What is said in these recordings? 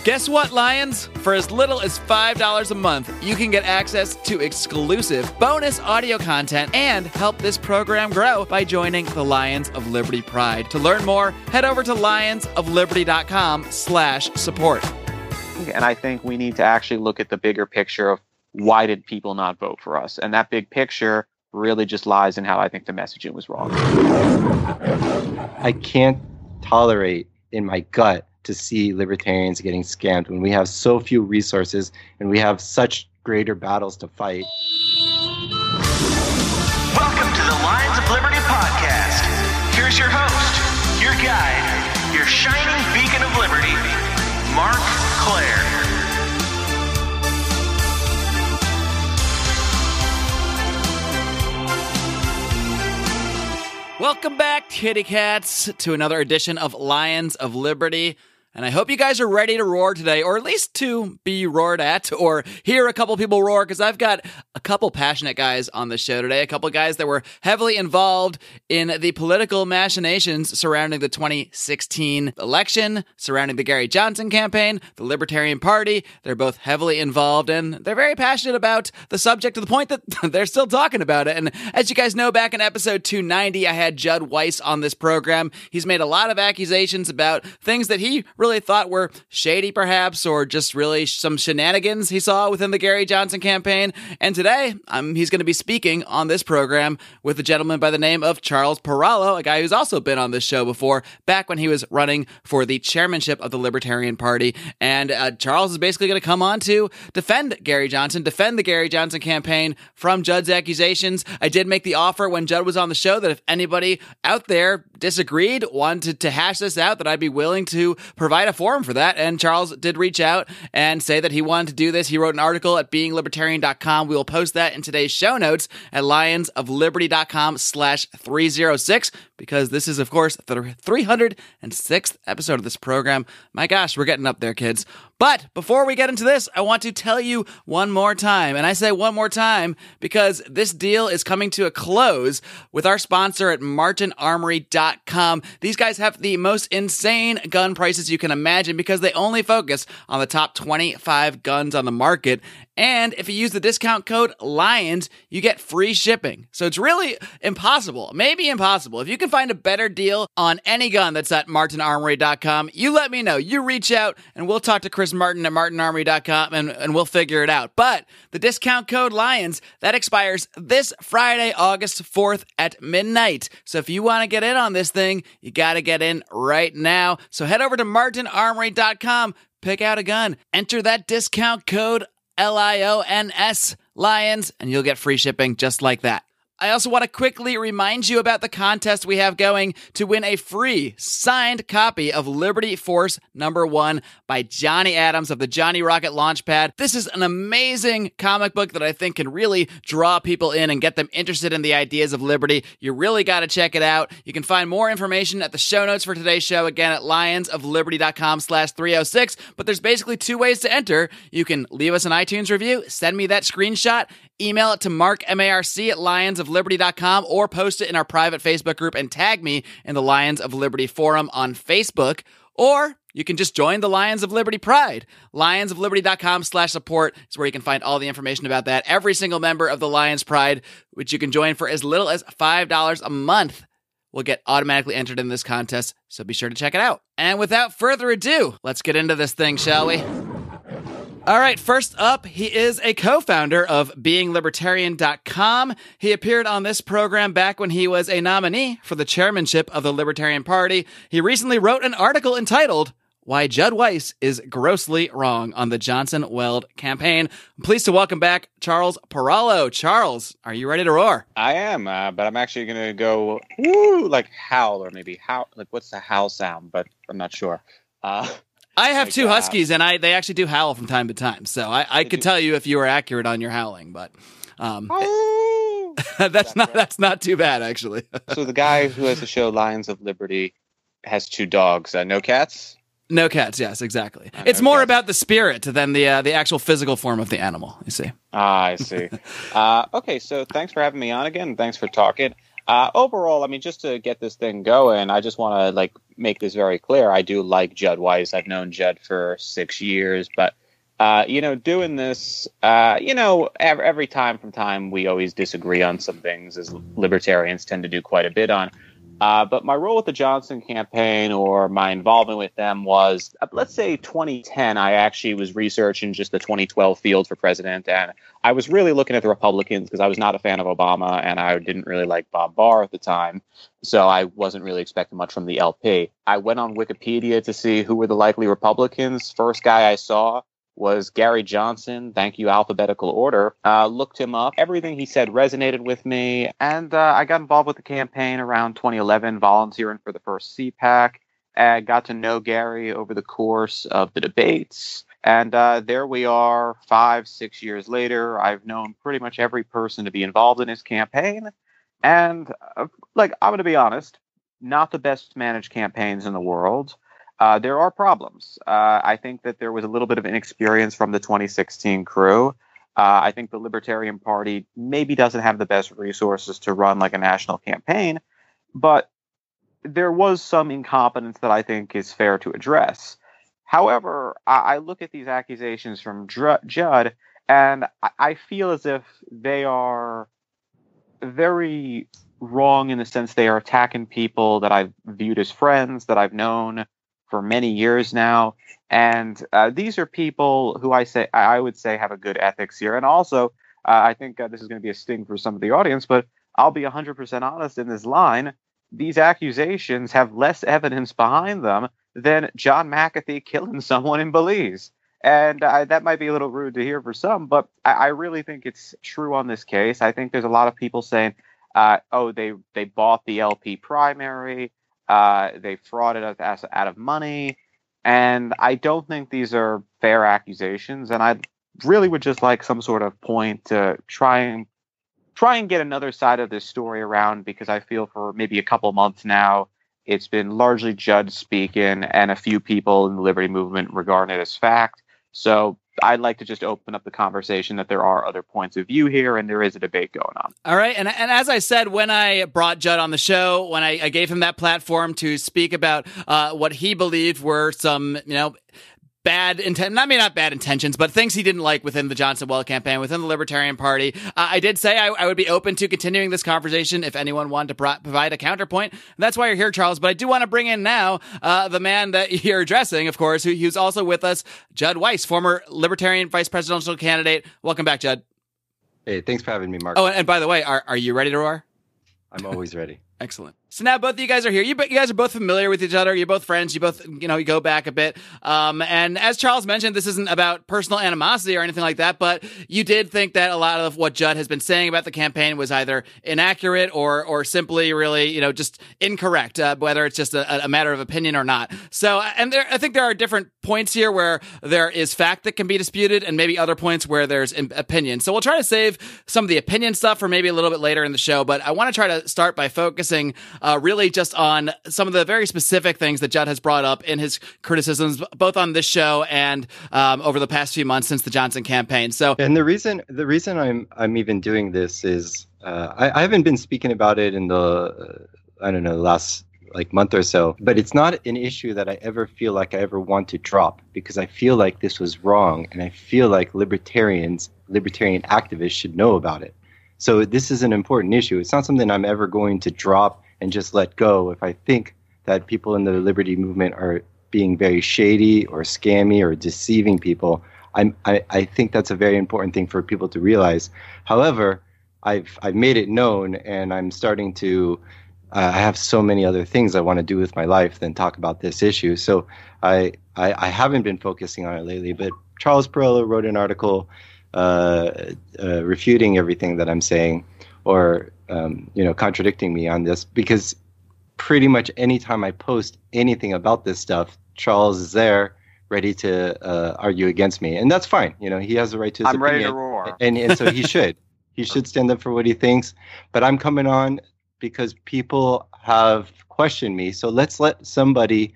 Guess what, Lions? For as little as $5 a month, you can get access to exclusive bonus audio content and help this program grow by joining the Lions of Liberty Pride. To learn more, head over to lionsofliberty.com/support. And I think we need to actually look at the bigger picture of why did people not vote for us? And that big picture really just lies in how I think the messaging was wrong. I can't tolerate in my gut to see libertarians getting scammed when we have so few resources and we have such greater battles to fight. Welcome to the Lions of Liberty podcast. Here's your host, your guide, your shining beacon of liberty, Marc Claire. Welcome back, kitty cats, to another edition of Lions of Liberty. And I hope you guys are ready to roar today, or at least to be roared at, or hear a couple people roar, because I've got a couple passionate guys on the show today, a couple guys that were heavily involved in the political machinations surrounding the 2016 election, surrounding the Gary Johnson campaign, the Libertarian Party. They're both heavily involved, and they're very passionate about the subject to the point that they're still talking about it. And as you guys know, back in episode 290, I had Judd Weiss on this program. He's made a lot of accusations about things that he really thought were shady, perhaps, or just really some shenanigans he saw within the Gary Johnson campaign. And today, he's going to be speaking on this program with a gentleman by the name of Charles Peralo, a guy who's also been on this show before, back when he was running for the chairmanship of the Libertarian Party. And Charles is basically going to come on to defend Gary Johnson, defend the Gary Johnson campaign from Judd's accusations. I did make the offer when Judd was on the show that if anybody out there disagreed, wanted to hash this out, that I'd be willing to provide a forum for that. And Charles did reach out and say that he wanted to do this. He wrote an article at beinglibertarian.com. We will post that in today's show notes at lionsofliberty.com/306, because this is, of course, the 306th episode of this program. My gosh, we're getting up there, kids. But before we get into this, I want to tell you one more time, and I say one more time because this deal is coming to a close with our sponsor at martinarmory.com. These guys have the most insane gun prices you can imagine because they only focus on the top 25 guns on the market. And if you use the discount code LIONS, you get free shipping. So it's really impossible, maybe impossible. If you can find a better deal on any gun that's at martinarmory.com, you let me know. You reach out and we'll talk to Chris Martin at martinarmory.com and we'll figure it out. But the discount code LIONS, that expires this Friday, August 4th at midnight. So if you want to get in on this thing, you got to get in right now. So head over to martinarmory.com, pick out a gun, enter that discount code LIONS, Lions, and you'll get free shipping just like that. I also want to quickly remind you about the contest we have going to win a free signed copy of Liberty Force #1 by Johnny Adams of the Johnny Rocket Launchpad. This is an amazing comic book that I think can really draw people in and get them interested in the ideas of liberty. You really got to check it out. You can find more information at the show notes for today's show, again at lionsofliberty.com/306. But there's basically two ways to enter. You can leave us an iTunes review, send me that screenshot, email it to Marc, M-A-R-C, at lionsofliberty.com, or post it in our private Facebook group and tag me in the Lions of Liberty forum on Facebook. Or you can just join the Lions of Liberty Pride. lionsofliberty.com/support is where you can find all the information about that. Every single member of the Lions Pride, which you can join for as little as $5 a month, will get automatically entered in this contest, so be sure to check it out. And without further ado, let's get into this thing, shall we? All right, first up, he is a co-founder of beinglibertarian.com. He appeared on this program back when he was a nominee for the chairmanship of the Libertarian Party. He recently wrote an article entitled, "Why Judd Weiss is Grossly Wrong on the Johnson-Weld Campaign." I'm pleased to welcome back Charles Peralo. Charles, are you ready to roar? I am, but I'm actually going to go, woo, like howl, or maybe howl, like what's the howl sound, but I'm not sure. I have two huskies, and they actually do howl from time to time, so I could tell you if you were accurate on your howling, but that's not too bad, actually. So the guy who has the show Lions of Liberty has two dogs. No cats? No cats, yes, exactly. It's more about the spirit than the actual physical form of the animal, you see. I see. Okay, so thanks for having me on again. Thanks for talking. Overall, I mean, just to get this thing going, I just want to make this very clear. I do like Judd Weiss. I've known Judd for 6 years, but doing this, every time from time we always disagree on some things, as libertarians tend to do quite a bit on. But my role with the Johnson campaign, or my involvement with them, was, let's say 2010, I actually was researching just the 2012 field for president, and I was really looking at the Republicans because I was not a fan of Obama, and I didn't really like Bob Barr at the time, so I wasn't really expecting much from the LP. I went on Wikipedia to see who were the likely Republicans. First guy I saw was Gary Johnson. Thank you, alphabetical order. Looked him up. Everything he said resonated with me. And I got involved with the campaign around 2011, volunteering for the first CPAC. I got to know Gary over the course of the debates. And there we are 5-6 years later. I've known pretty much every person to be involved in his campaign. And I'm going to be honest, not the best managed campaigns in the world. There are problems. I think that there was a little bit of inexperience from the 2016 crew. I think the Libertarian Party maybe doesn't have the best resources to run a national campaign, but there was some incompetence that I think is fair to address. However, I look at these accusations from Judd, and I feel as if they are very wrong in the sense they are attacking people that I've viewed as friends, that I've known for many years now, and these are people who I would say have a good ethics here. And also, I think this is going to be a sting for some of the audience, but I'll be 100% honest in this line. These accusations have less evidence behind them than John McAfee killing someone in Belize. And that might be a little rude to hear for some, but I really think it's true on this case. I think there's a lot of people saying, they bought the LP primary. They frauded us out of money, and I don't think these are fair accusations. And I really would just like some sort of point to try and get another side of this story around, because I feel for maybe a couple months now, it's been largely Judd speaking and a few people in the Liberty Movement regarding it as fact. So I'd like to just open up the conversation that there are other points of view here, and there is a debate going on. All right. And as I said, when I brought Judd on the show, when I gave him that platform to speak about what he believed were some, not bad intentions, but things he didn't like within the Johnson Well campaign, within the Libertarian Party. I did say I would be open to continuing this conversation if anyone wanted to provide a counterpoint. And that's why you're here, Charles. But I do want to bring in now the man that you're addressing, of course, who's also with us, Judd Weiss, former Libertarian vice presidential candidate. Welcome back, Judd. Hey, thanks for having me, Marc. Oh, and by the way, are you ready to roar? I'm always ready. Excellent. So now both of you guys are here. You guys are both familiar with each other. You're both friends. You both, you go back a bit. And as Charles mentioned, this isn't about personal animosity or anything like that, but you did think that a lot of what Judd has been saying about the campaign was either inaccurate or simply really, just incorrect, whether it's just a matter of opinion or not. So, and I think there are different points here where there is fact that can be disputed and maybe other points where there's opinion. So we'll try to save some of the opinion stuff for maybe a little bit later in the show, but I want to try to start by focusing really just on some of the very specific things that Judd has brought up in his criticisms, both on this show and over the past few months since the Johnson campaign. So, and the reason I'm even doing this is I haven't been speaking about it in the last month or so, but it's not an issue that I ever feel like I ever want to drop, because I feel like this was wrong, and I feel like libertarian activists should know about it. So this is an important issue. It's not something I'm ever going to drop and just let go if I think that people in the liberty movement are being very shady or scammy or deceiving people. I think that's a very important thing for people to realize. However, I've made it known, and I'm starting to I have so many other things I want to do with my life than talk about this issue. So I haven't been focusing on it lately, but Charles Peralo wrote an article refuting everything that I'm saying, or contradicting me on this, because pretty much anytime I post anything about this stuff, Charles is there ready to argue against me, and that's fine. He has the right to his opinion. Ready to roar, and so he should stand up for what he thinks. But I'm coming on because people have questioned me, so let's let somebody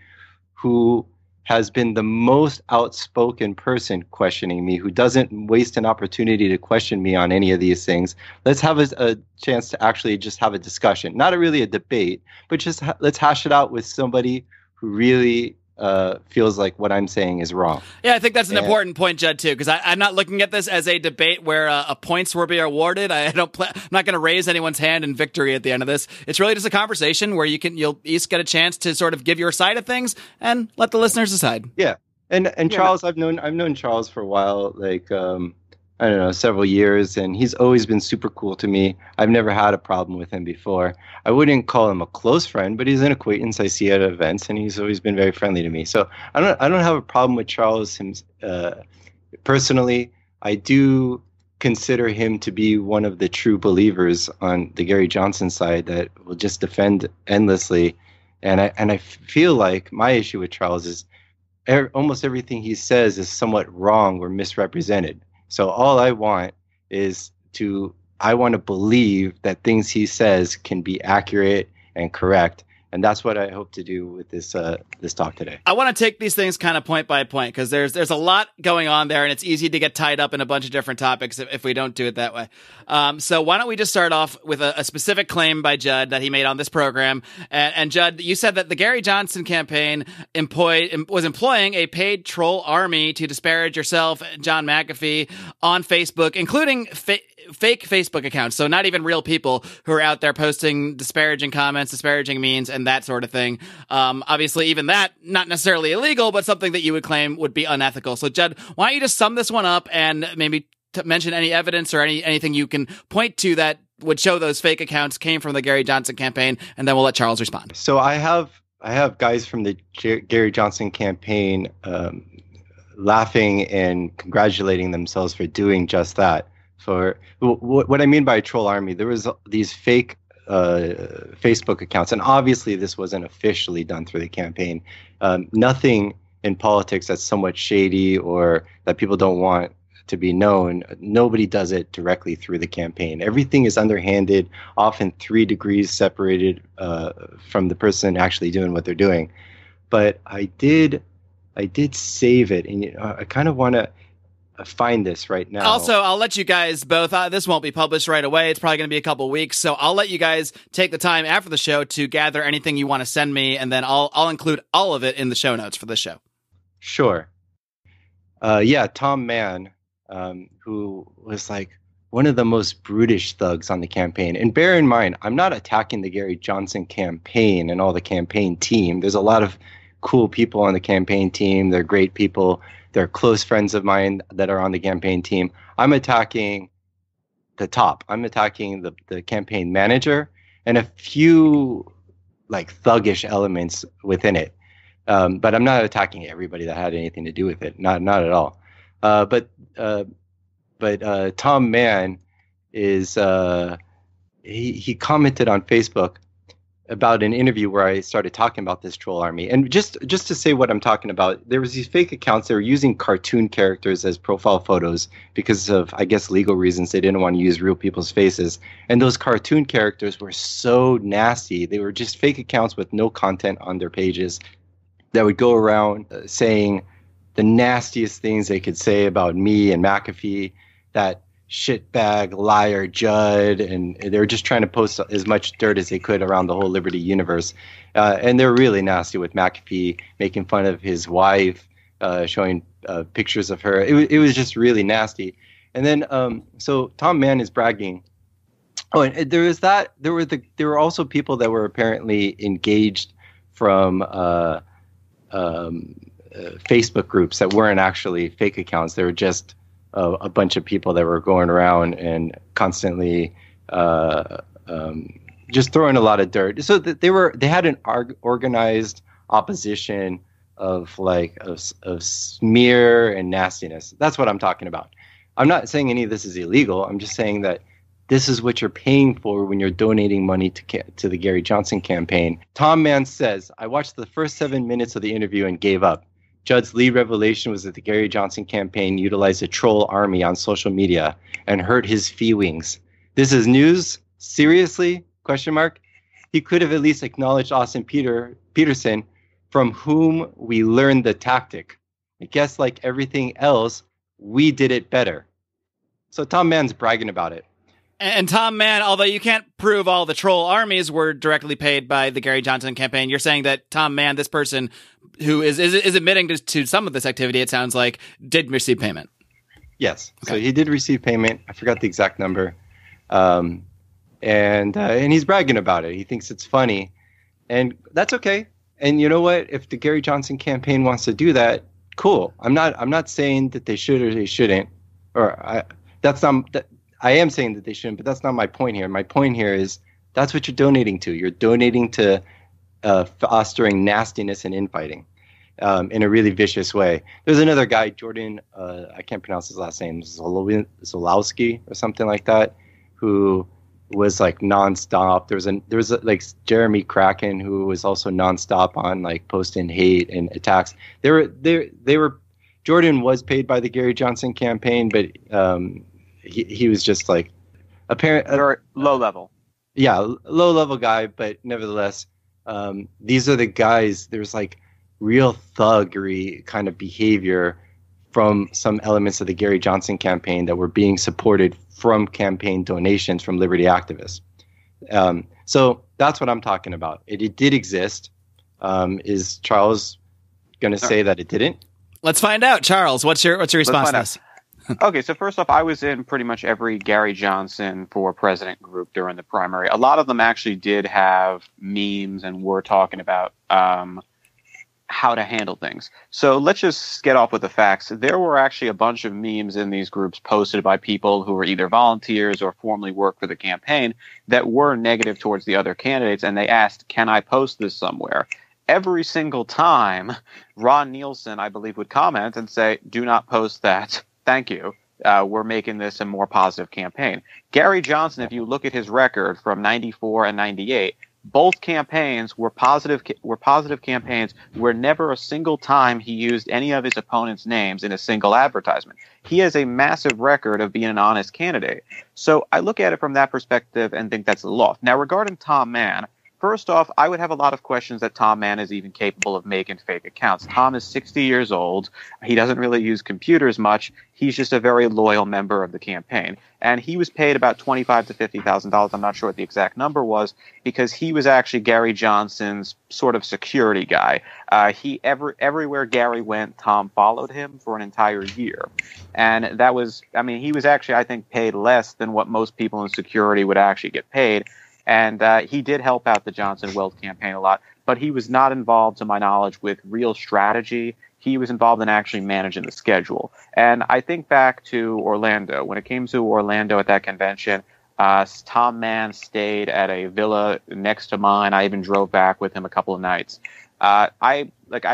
who has been the most outspoken person questioning me, who doesn't waste an opportunity to question me on any of these things. Let's have a chance to actually just have a discussion, not really a debate, but just let's hash it out with somebody who really feels like what I'm saying is wrong. Yeah, I think that's an important point, Judd, too, because I'm not looking at this as a debate where points will be awarded. I'm not going to raise anyone's hand in victory at the end of this. It's really just a conversation where you'll each get a chance to sort of give your side of things and let the listeners decide. Yeah, and Charles, I've known Charles for a while, like I don't know, several years, and he's always been super cool to me. I've never had a problem with him before. I wouldn't call him a close friend, but he's an acquaintance I see at events, and he's always been very friendly to me. So I don't have a problem with Charles personally. I do consider him to be one of the true believers on the Gary Johnson side that will just defend endlessly. And I feel like my issue with Charles is almost everything he says is somewhat wrong or misrepresented. So all I want is I want to believe that things he says can be accurate and correct. And that's what I hope to do with this talk today. I want to take these things kind of point by point because there's a lot going on there, and it's easy to get tied up in a bunch of different topics if we don't do it that way. So why don't we just start off with a specific claim by Judd that he made on this program? And Judd, you said that the Gary Johnson campaign was employing a paid troll army to disparage yourself, John McAfee, on Facebook, including fake Facebook accounts. So not even real people who are out there posting disparaging comments, disparaging memes, and that sort of thing. Obviously, even that, not necessarily illegal, but something that you would claim would be unethical. So, Judd, why don't you just sum this one up and maybe mention any evidence or anything you can point to that would show those fake accounts came from the Gary Johnson campaign, and then we'll let Charles respond. So I have guys from the Gary Johnson campaign laughing and congratulating themselves for doing just that. For what I mean by troll army, there was these fake Facebook accounts, and obviously this wasn't officially done through the campaign. Nothing in politics that's somewhat shady or that people don't want to be known, nobody does it directly through the campaign. Everything is underhanded, often 3 degrees separated from the person actually doing what they're doing. But I did save it, and I kind of want to find this right now. Also, I'll let you guys both, this won't be published right away. It's probably going to be a couple weeks. So I'll let you guys take the time after the show to gather anything you want to send me. And then I'll include all of it in the show notes for this show. Sure. Tom Mann, who was like one of the most brutish thugs on the campaign. And bear in mind, I'm not attacking the Gary Johnson campaign and all the campaign team. There's a lot of cool people on the campaign team. They're great people. They're close friends of mine that are on the campaign team. I'm attacking the top. I'm attacking the campaign manager and a few like thuggish elements within it. But I'm not attacking everybody that had anything to do with it. Not at all. But Tom Mann is he commented on Facebook about an interview where I started talking about this troll army. And just to say what I'm talking about, there was these fake accounts that were using cartoon characters as profile photos because of, I guess, legal reasons. They didn't want to use real people's faces. And those cartoon characters were so nasty. They were just fake accounts with no content on their pages that would go around saying the nastiest things they could say about me and McAfee, that shitbag liar Judd, and they were just trying to post as much dirt as they could around the whole Liberty universe. And they're really nasty with McAfee, making fun of his wife, showing pictures of her. It was just really nasty. And then so Tom Mann is bragging. Oh, and there was that. There were also people that were apparently engaged from Facebook groups that weren't actually fake accounts. They were just a bunch of people that were going around and constantly just throwing a lot of dirt. So they had an organized opposition of smear and nastiness. That's what I'm talking about. I'm not saying any of this is illegal. I'm just saying that this is what you're paying for when you're donating money to the Gary Johnson campaign. Tom Mann says, I watched the first 7 minutes of the interview and gave up. Judd's lead revelation was that the Gary Johnson campaign utilized a troll army on social media and hurt his feelings. This is news? Seriously? ? He could have at least acknowledged Austin Peterson from whom we learned the tactic. I guess like everything else, we did it better. So Tom Mann's bragging about it. And Tom Mann, although you can't prove all the troll armies were directly paid by the Gary Johnson campaign, you're saying that Tom Mann, this person who is admitting to some of this activity, it sounds like, did receive payment. Yes. Okay. So he did receive payment. I forgot the exact number. And he's bragging about it. He thinks it's funny. And that's okay. And you know what? If the Gary Johnson campaign wants to do that, cool. I'm not saying that they should or they shouldn't. I am saying that they shouldn't, but that's not my point here. My point here is that's what you're donating to. You're donating to fostering nastiness and infighting in a really vicious way. There's another guy, Jordan, I can't pronounce his last name, Zolowski or something like that, who was like nonstop. There was like Jeremy Kraken, who was also nonstop on like posting hate and attacks. They were Jordan was paid by the Gary Johnson campaign, but he was just like very low level. Yeah, low level guy, but nevertheless, these are the guys. There's like real thuggery kind of behavior from some elements of the Gary Johnson campaign that were being supported from campaign donations from liberty activists. So that's what I'm talking about. It did exist. Is Charles going to say that it didn't? Let's find out. Charles, what's your response to this? Okay, so first off, I was in pretty much every Gary Johnson for president group during the primary. A lot of them actually did have memes and were talking about how to handle things. So let's just get off with the facts. There were actually a bunch of memes in these groups posted by people who were either volunteers or formerly worked for the campaign that were negative towards the other candidates, and they asked, can I post this somewhere? Every single time, Ron Nielson, I believe, would comment and say, do not post that. Thank you. We're making this a more positive campaign. Gary Johnson, if you look at his record from 94 and 98, both campaigns were positive campaigns where never a single time he used any of his opponent's names in a single advertisement. He has a massive record of being an honest candidate. So I look at it from that perspective and think that's a loss. Now, regarding Tom Mann, first off, I would have a lot of questions that Tom Mann is even capable of making fake accounts. Tom is 60 years old. He doesn't really use computers much. He's just a very loyal member of the campaign. And he was paid about $25,000 to $50,000. I'm not sure what the exact number was, because he was actually Gary Johnson's sort of security guy. Everywhere Gary went, Tom followed him for an entire year. And that was, he was actually, I think, paid less than what most people in security would actually get paid. And he did help out the Johnson Wealth campaign a lot, but he was not involved, to my knowledge, with real strategy. He was involved in actually managing the schedule. And I think back to Orlando. When it came to Orlando at that convention, Tom Mann stayed at a villa next to mine. I even drove back with him a couple of nights. I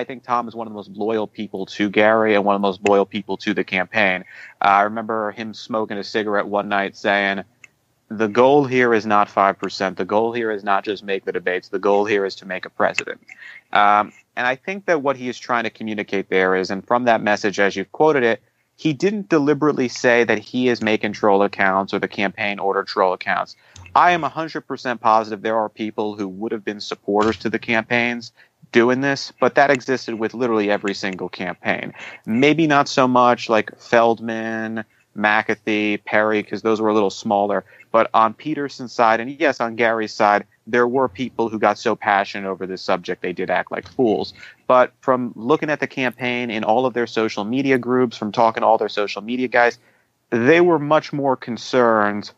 think Tom is one of the most loyal people to Gary and one of the most loyal people to the campaign. I remember him smoking a cigarette one night saying, the goal here is not 5%. The goal here is not just make the debates. The goal here is to make a president. And I think that what he is trying to communicate there is, and from that message, as you've quoted it, he didn't deliberately say that he is making troll accounts or the campaign ordered troll accounts. I am 100% positive there are people who would have been supporters to the campaigns doing this, but that existed with literally every single campaign. Maybe not so much like Feldman, McAfee, Perry, because those were a little smaller. But on Peterson's side, and yes, on Gary's side, there were people who got so passionate over this subject they did act like fools. But from looking at the campaign in all of their social media groups, from talking to all their social media guys, they were much more concerned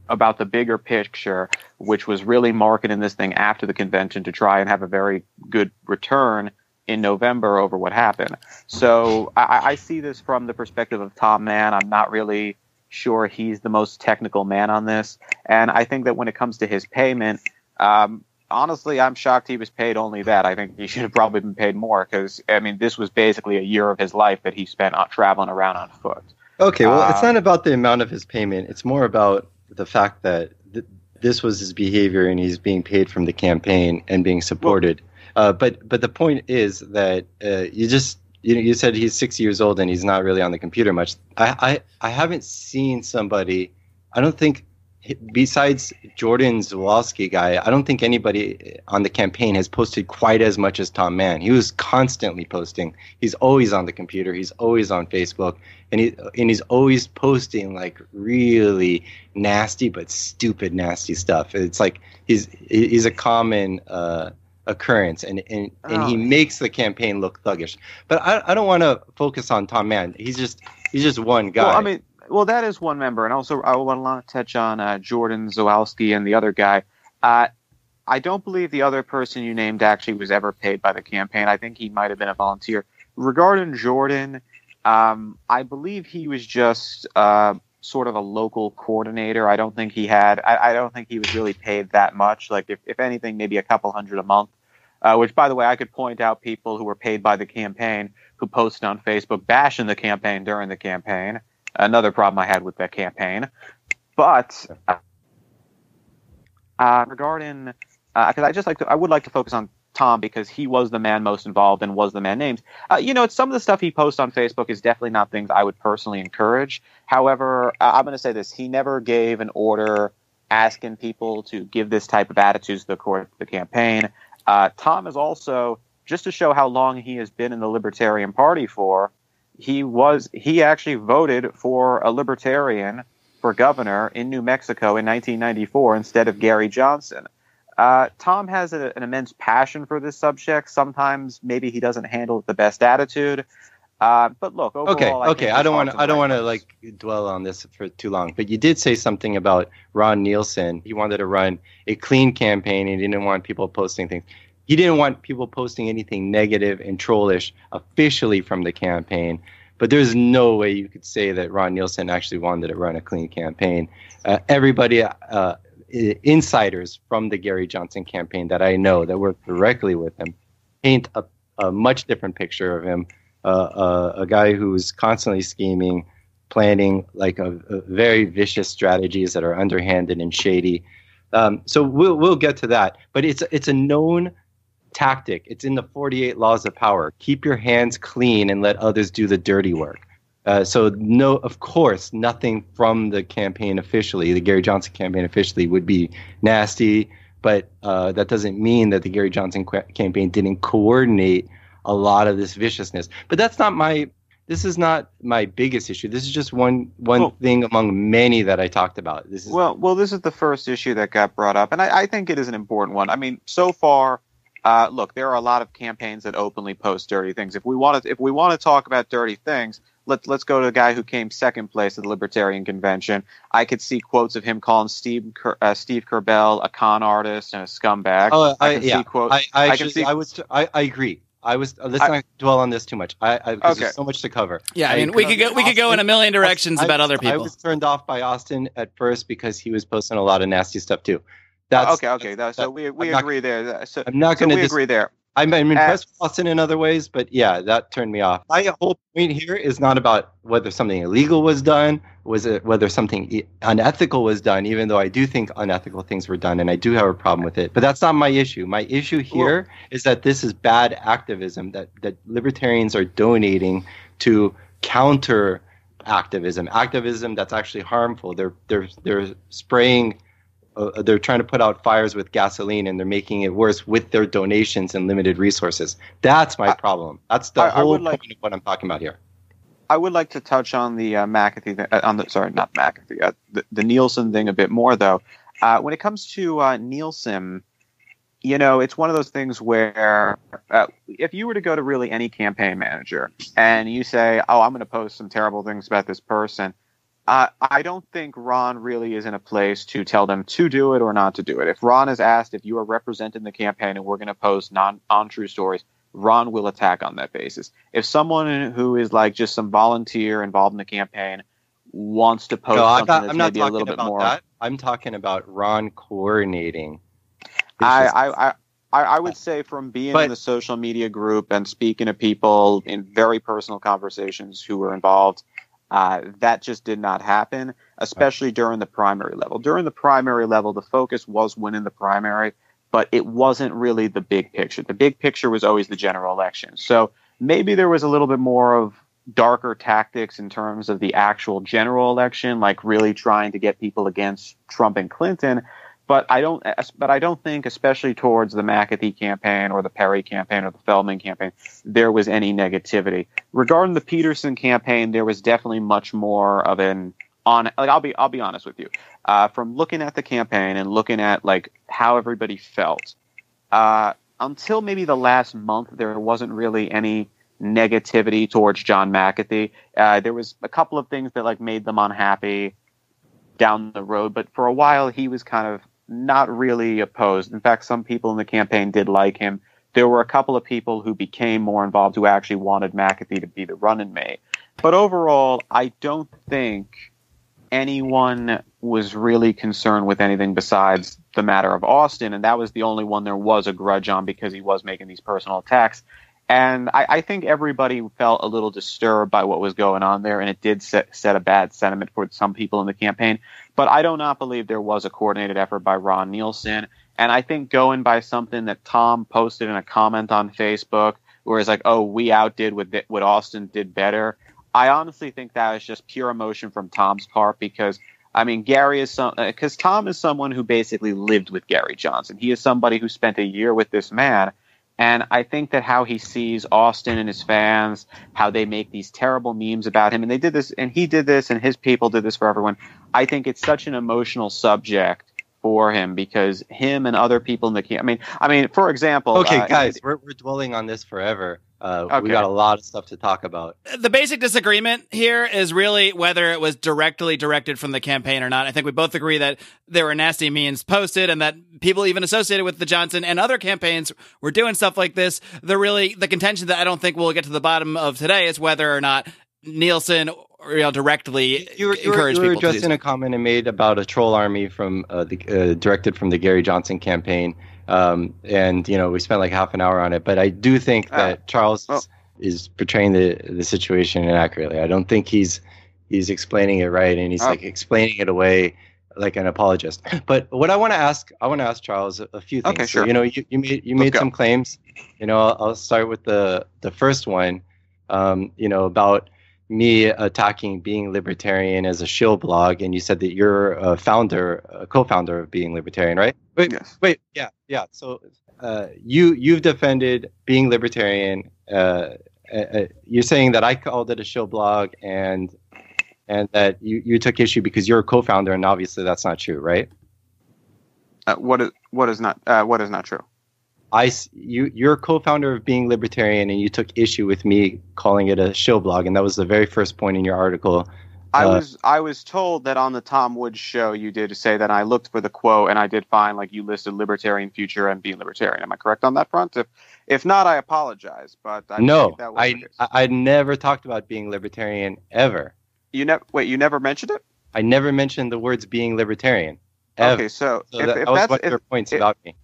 about the bigger picture, which was really marketing this thing after the convention to try and have a very good return in November over what happened. So I see this from the perspective of Tom Mann. I'm not really sure he's the most technical man on this. And I think that when it comes to his payment, honestly, I'm shocked he was paid only that. I think he should have probably been paid more because, this was basically a year of his life that he spent traveling around on foot. Okay, well, it's not about the amount of his payment. It's more about the fact that this was his behavior and he's being paid from the campaign and being supported. But the point is that you said he's 6 years old and he's not really on the computer much. I haven't seen somebody. I don't think besides Jordan Zawalski guy, I don't think anybody on the campaign has posted quite as much as Tom Mann. He was constantly posting. He's always on the computer. He's always on Facebook, and he's always posting like really nasty but stupid nasty stuff. It's like he's a common occurrence, and he makes the campaign look thuggish. But I don't want to focus on Tom Mann. He's just one guy. Well, I mean. Well, that is one member, and also I want to touch on Jordan Zawalski and the other guy. I don't believe the other person you named actually was ever paid by the campaign. I think he might have been a volunteer. Regarding Jordan, I believe he was just sort of a local coordinator. I don't think he had. I don't think he was really paid that much. Like if anything, maybe a couple $100 a month. Which, by the way, I could point out people who were paid by the campaign who posted on Facebook bashing the campaign during the campaign. Another problem I had with that campaign. But regarding, because I would like to focus on Tom because he was the man most involved and was the man named. Some of the stuff he posts on Facebook is definitely not things I would personally encourage. However, I'm going to say this: he never gave an order asking people to give this type of attitudes to the campaign. Tom is also, just to show how long he has been in the Libertarian Party for. He actually voted for a libertarian for governor in New Mexico in 1994 instead of Gary Johnson. Tom has an immense passion for this subject. Sometimes maybe he doesn't handle it with the best attitude. But look, overall, okay. I don't want to like dwell on this for too long. But you did say something about Ron Nielson. He wanted to run a clean campaign. He didn't want people posting things. He didn't want people posting anything negative and trollish officially from the campaign. But there's no way you could say that Ron Nielson actually wanted to run a clean campaign. Everybody, insiders from the Gary Johnson campaign that I know that work directly with him, paint a much different picture of him. A guy who's constantly scheming, planning like a very vicious strategies that are underhanded and shady. So we'll get to that. But it's a known tactic. It's in the 48 laws of power. Keep your hands clean and let others do the dirty work. So no, of course, nothing from the campaign officially, the Gary Johnson campaign officially, would be nasty. But that doesn't mean that the Gary Johnson campaign didn't coordinate a lot of this viciousness. But this is not my biggest issue. This is just one thing among many that I talked about. This is the first issue that got brought up, and I think it is an important one. I mean, so far. Look, there are a lot of campaigns that openly post dirty things. If we want to talk about dirty things, let's go to the guy who came second place at the Libertarian Convention. I could see quotes of him calling Steve Kerbel a con artist and a scumbag. I agree. Let's not dwell on this too much. Because there's so much to cover. Yeah, I mean, we could go in a million directions about other people. I was turned off by Austin at first because he was posting a lot of nasty stuff too. So we agree there. So I'm not going to agree there. I'm impressed with Austin in other ways, but yeah, that turned me off. My whole point here is not about whether something illegal was done, whether something unethical was done, even though I do think unethical things were done, and I do have a problem with it. But that's not my issue. My issue here is that this is bad activism, that libertarians are donating to counter activism that's actually harmful. They're spraying. They're trying to put out fires with gasoline, and they're making it worse with their donations and limited resources. That's my problem. That's the whole point of what I'm talking about here. I would like to touch on the McAfee, not McAfee, the Nielsen thing a bit more, though. When it comes to Nielsen, it's one of those things where if you were to go to really any campaign manager and you say, I'm going to post some terrible things about this person, I don't think Ron really is in a place to tell them to do it or not to do it. If Ron is asked if you are representing the campaign and we're going to post non-true stories, Ron will attack on that basis. If someone who is like just some volunteer involved in the campaign wants to post something that's maybe a little bit more... That. I'm talking about Ron coordinating. I would say from being in the social media group and speaking to people in very personal conversations who were involved... that just did not happen, especially during the primary level. During the primary level, the focus was winning the primary, but it wasn't really the big picture. The big picture was always the general election. So maybe there was a little bit more of darker tactics in terms of the actual general election, like really trying to get people against Trump and Clinton. But I don't think, especially towards the McAfee campaign or the Perry campaign or the Feldman campaign, there was any negativity. Regarding the Peterson campaign, there was definitely much more of I'll be honest with you. From looking at the campaign and looking at like how everybody felt, until maybe the last month, there wasn't really any negativity towards John McAfee. There was a couple of things that like made them unhappy down the road, but for a while he was kind of not really opposed. In fact, some people in the campaign did like him. There were a couple of people who became more involved who actually wanted McAfee to be the running mate. But overall, I don't think anyone was really concerned with anything besides the matter of Austin, and that was the only one there was a grudge on because he was making these personal attacks. And I think everybody felt a little disturbed by what was going on there, and it did set a bad sentiment for some people in the campaign. But I do not believe there was a coordinated effort by Ron Nielsen. And I think going by something that Tom posted in a comment on Facebook, where it's like, oh, we outdid what Austin did better, I honestly think that is just pure emotion from Tom's part because, I mean, because Tom is someone who basically lived with Gary Johnson. He is somebody who spent a year with this man. And I think that how he sees Austin and his fans, how they make these terrible memes about him, and they did this, and he did this, and his people did this for everyone. I think it's such an emotional subject for him because him and other people in the camp. I mean, for example. Okay, guys, we're dwelling on this forever. Okay. We got a lot of stuff to talk about. The basic disagreement here is really whether it was directly directed from the campaign or not. I think we both agree that there were nasty memes posted and that people even associated with the Johnson and other campaigns were doing stuff like this. The contention that I don't think we'll get to the bottom of today is whether or not Nielsen directly encouraged people to do. You were just in a comment I made about a troll army from directed from the Gary Johnson campaign. And we spent like half an hour on it, but I do think that Charles is portraying the situation inaccurately. I don't think he's explaining it right, and he's like explaining it away like an apologist. But what I want to ask Charles a few things. Okay, sure. So, you made some claims. I'll start with the first one. About me attacking Being Libertarian as a shill blog, and you said that you're a co-founder of Being Libertarian, right? Yes. Yeah. So you've defended Being Libertarian. You're saying that I called it a shill blog, and that you took issue because you're a co-founder, and obviously that's not true, right? What is not true? You're a co-founder of Being Libertarian, and you took issue with me calling it a shill blog, and that was the very first point in your article. I was told that on the Tom Woods show you did say that I looked for the quote, and I did find like you listed Libertarian Future and Being Libertarian. Am I correct on that front? If not, I apologize. But I never talked about Being Libertarian ever. You never mentioned it? I never mentioned the words Being Libertarian. Ever. Okay, so that was one of your points about me.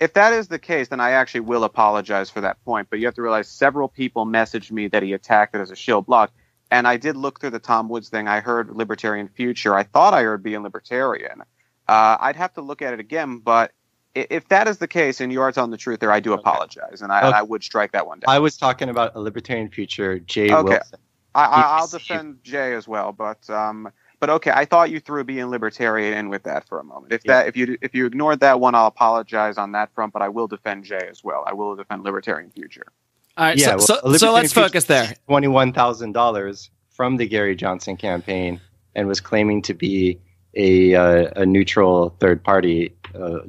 If that is the case, then I actually will apologize for that point. But you have to realize several people messaged me that he attacked it as a shill blog. And I did look through the Tom Woods thing. I heard Libertarian Future. I thought I heard Being Libertarian. I'd have to look at it again. But if that is the case and you are telling the truth there, I do apologize. And I would strike that one down. I was talking about a Libertarian Future, Jay Wilson. I'll defend Jay as well. But okay, I thought you threw Being Libertarian in with that for a moment. If you ignored that one, I'll apologize on that front, but I will defend Jay as well. I will defend Libertarian Future. All right, so let's focus there. $21,000 from the Gary Johnson campaign and was claiming to be a neutral third-party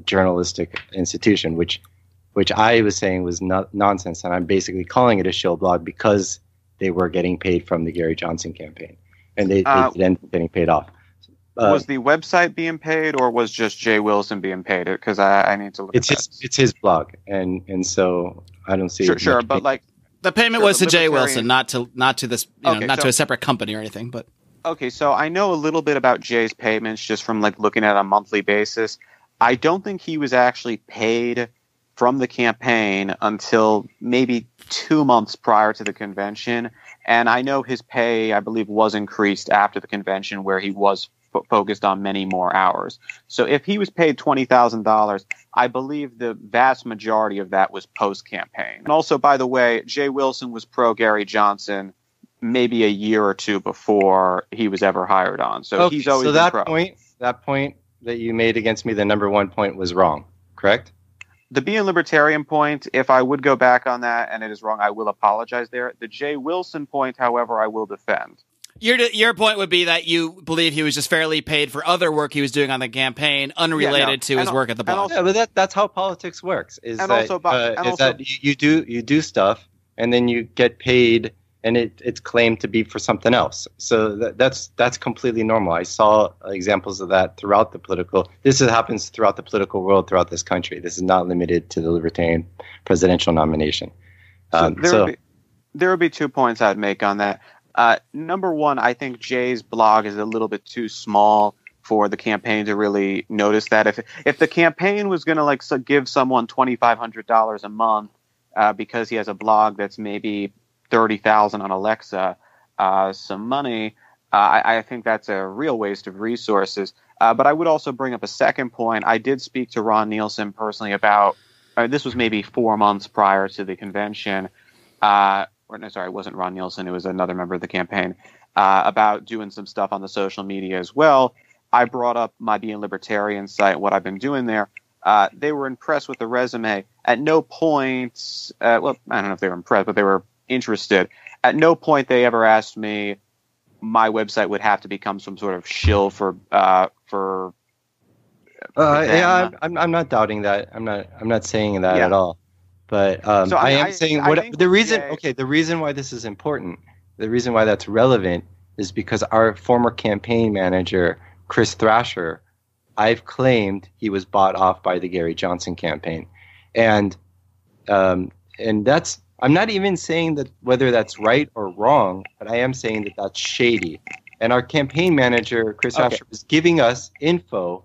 journalistic institution, which I was saying was nonsense, and I'm basically calling it a shill blog because they were getting paid from the Gary Johnson campaign. And they did end up getting paid off. Was the website being paid, or was just Jay Wilson being paid? Because I need to look at that. It's his blog, and so I don't see. Sure, but like the payment was to Jay Wilson, not to this, to a separate company or anything. But okay, so I know a little bit about Jay's payments just from like looking at a monthly basis. I don't think he was actually paid from the campaign until maybe 2 months prior to the convention. And I know his pay, I believe, was increased after the convention where he was focused on many more hours. So if he was paid $20,000, I believe the vast majority of that was post-campaign. And also, by the way, Jay Wilson was pro-Gary Johnson maybe a year or two before he was ever hired on. So Okay, he's always so been that pro. point that you made against me, the number one point, was wrong, correct? The being libertarian point, if I would go back on that and it is wrong, I will apologize there. The Jay Wilson point, however, I will defend. Your point would be that you believe he was just fairly paid for other work he was doing on the campaign, unrelated to his work at the blog. Yeah, but that's how politics works. Is And that, also, that you do stuff and then you get paid, and it's claimed to be for something else. So that's completely normal. I saw examples of that throughout the political. This happens throughout the political world, throughout this country. This is not limited to the Libertarian presidential nomination. There would be 2 points I'd make on that. Number one, I think Jay's blog is a little bit too small for the campaign to really notice that. If the campaign was going to give someone $2,500 a month because he has a blog that's maybe $30,000 on Alexa, some money, I think that's a real waste of resources. But I would also bring up a second point. I did speak to Ron Nielson personally about this was maybe 4 months prior to the convention. It wasn't Ron Nielson. It was another member of the campaign about doing some stuff on the social media as well. I brought up my Being Libertarian site, what I've been doing there. They were impressed with the resume. At no point, I don't know if they were impressed, but they were interested. At no point they ever asked me my website would have to become some sort of shill for yeah, I'm not doubting that. I'm not saying that at all. But So I am saying the reason why this is important, the reason why that's relevant, is because our former campaign manager, Chris Thrasher, I've claimed he was bought off by the Gary Johnson campaign, and that's, I'm not even saying that whether that's right or wrong, but I am saying that that's shady. And our campaign manager, Chris Thrasher, was giving us info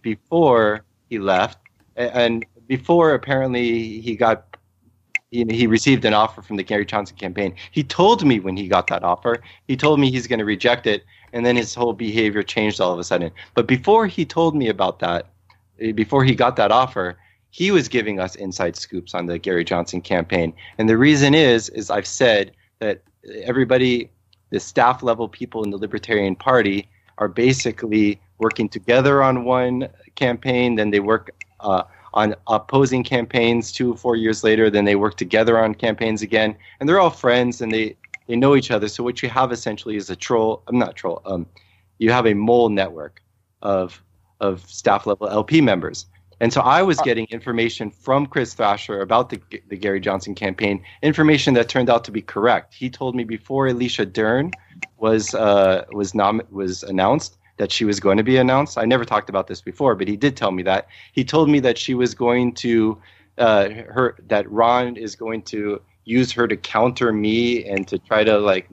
before he left, and before apparently he received an offer from the Gary Johnson campaign. He told me when he got that offer, he told me he's going to reject it, and then his whole behavior changed all of a sudden. But before he told me about that, before he got that offer, he was giving us inside scoops on the Gary Johnson campaign. And the reason is I've said that everybody, the staff level people in the Libertarian Party, are basically working together on one campaign, then they work on opposing campaigns 2 or 4 years later, then they work together on campaigns again, and they're all friends and they know each other. So what you have essentially is you have a mole network of staff level LP members. And so I was getting information from Chris Thrasher about the Gary Johnson campaign, information that turned out to be correct. He told me before Alicia Dern was announced, that she was going to be announced. I never talked about this before, but he did tell me that. He told me that she was going to that Ron is going to use her to counter me and to try to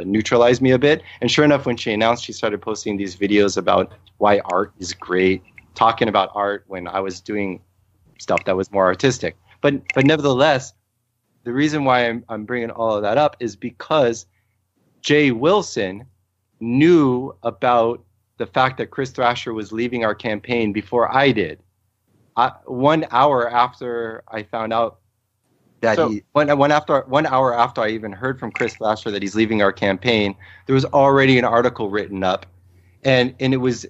neutralize me a bit. And sure enough, when she announced, she started posting these videos about why art is great, talking about art when I was doing stuff that was more artistic. But nevertheless, the reason why I'm bringing all of that up is because Jay Wilson knew about the fact that Chris Thrasher was leaving our campaign before I did. 1 hour after I found out that one hour after I even heard from Chris Thrasher that he's leaving our campaign, there was already an article written up, and there was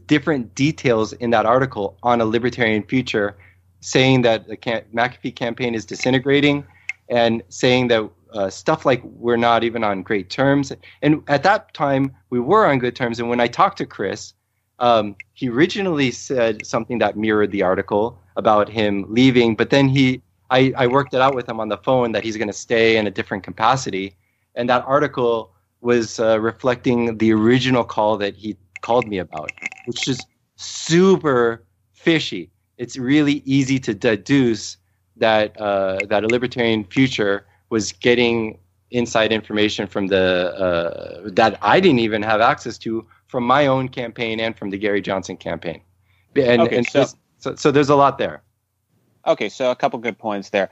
different details in that article on a libertarian future, saying that the McAfee campaign is disintegrating, and saying that stuff like we're not even on great terms. And at that time, we were on good terms. And when I talked to Chris, he originally said something that mirrored the article about him leaving. But then I worked it out with him on the phone that he's going to stay in a different capacity. And that article was reflecting the original call that he called me about, which is super fishy. It's really easy to deduce that a libertarian future was getting inside information from that I didn't even have access to from my own campaign and from the Gary Johnson campaign. So there's a lot there. Okay, so a couple good points there.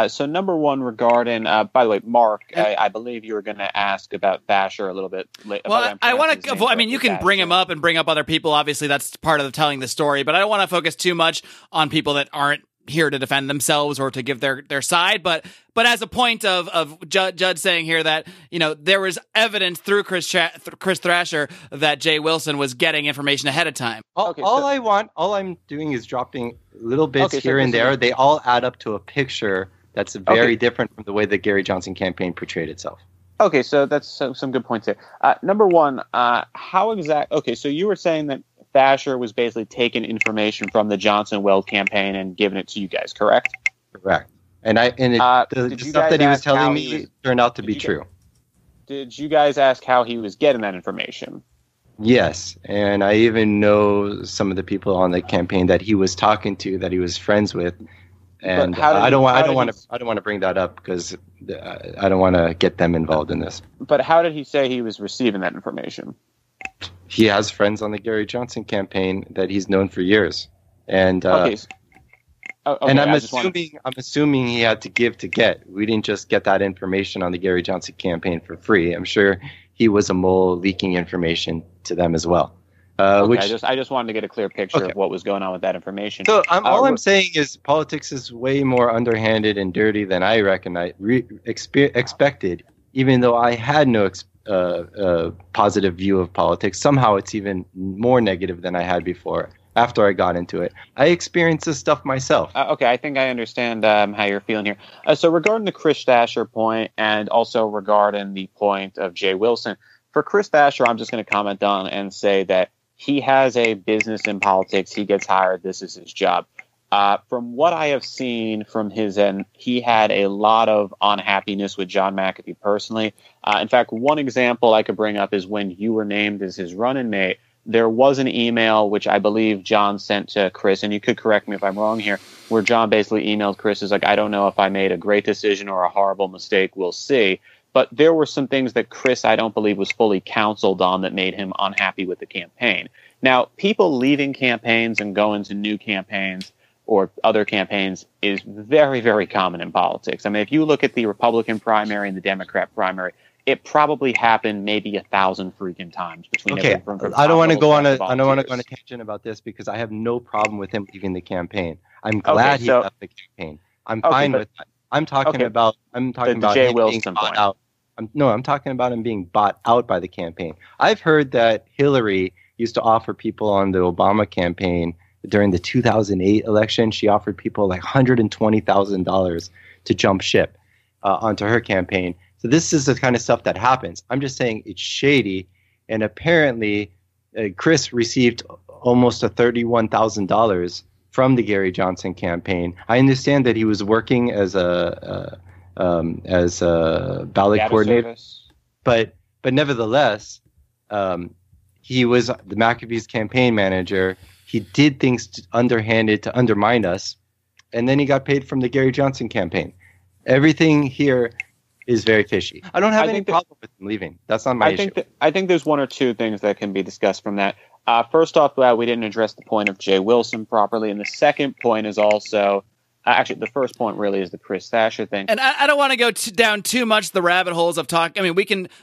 So number one, regarding, by the way, Marc, I believe you were going to ask about Basher a little bit later. Well, I want to. I mean, you can bring him up and bring up other people. Obviously, that's part of telling the story. But I don't want to focus too much on people that aren't here to defend themselves or to give their side, but as a point of Judd saying here that, you know, there was evidence through Chris Thrasher that Jay Wilson was getting information ahead of time. All I'm doing is dropping little bits here and there. They all add up to a picture that's very different from the way the Gary Johnson campaign portrayed itself. Okay, so that's some good points there. Number one, so you were saying that Thrasher was basically taking information from the Johnson-Weld campaign and giving it to you guys, correct? Correct. The stuff that he was telling me turned out to be true. Did you guys ask how he was getting that information? Yes, and I even know some of the people on the campaign that he was talking to, that he was friends with, and I don't want to bring that up because I don't want to get them involved in this. But how did he say he was receiving that information? He has friends on the Gary Johnson campaign that he's known for years, and and I'm assuming he had to give to get. We didn't just get that information on the Gary Johnson campaign for free. I'm sure he was a mole leaking information to them as well. I just wanted to get a clear picture of what was going on with that information. So all I'm saying is politics is way more underhanded and dirty than I expected, even though I had no positive view of politics. Somehow it's even more negative than I had before. After I got into it, I experienced this stuff myself. I think I understand how you're feeling here. So regarding the Chris Thrasher point, and also regarding the point of Jay Wilson, for Chris Thrasher, I'm just going to comment on and say that he has a business in politics. He gets hired. This is his job. From what I have seen from his end, he had a lot of unhappiness with John McAfee personally. In fact, one example I could bring up is when you were named as his running mate, there was an email which I believe John sent to Chris, and you could correct me if I'm wrong here, where John basically emailed Chris, is like, I don't know if I made a great decision or a horrible mistake. We'll see. But there were some things that Chris, I don't believe, was fully counseled on that made him unhappy with the campaign. Now, people leaving campaigns and going to new campaigns or other campaigns is very, very common in politics. I mean, if you look at the Republican primary and the Democrat primary, it probably happened maybe 1,000 freaking times between. Okay, I don't want to go on a tangent about this because I have no problem with him leaving the campaign. I'm glad he left the campaign. I'm fine with that. I'm talking about him being bought out. I'm talking about him being bought out by the campaign. I've heard that Hillary used to offer people on the Obama campaign during the 2008 election. She offered people like $120,000 to jump ship onto her campaign. So this is the kind of stuff that happens. I'm just saying it's shady. And apparently, Chris received almost $31,000 from the Gary Johnson campaign. I understand that he was working as a ballot coordinator, service. but nevertheless, he was the McAfee's campaign manager. He did things underhanded to undermine us, and then he got paid from the Gary Johnson campaign. Everything here is very fishy. I don't have any problem with him leaving. That's not my issue. I think there's one or two things that can be discussed from that. First off, we didn't address the point of Jay Wilson properly, and the second point is also actually the first point really is the Chris Thrasher thing. And I don't want to go down too much the rabbit holes of talk. I mean,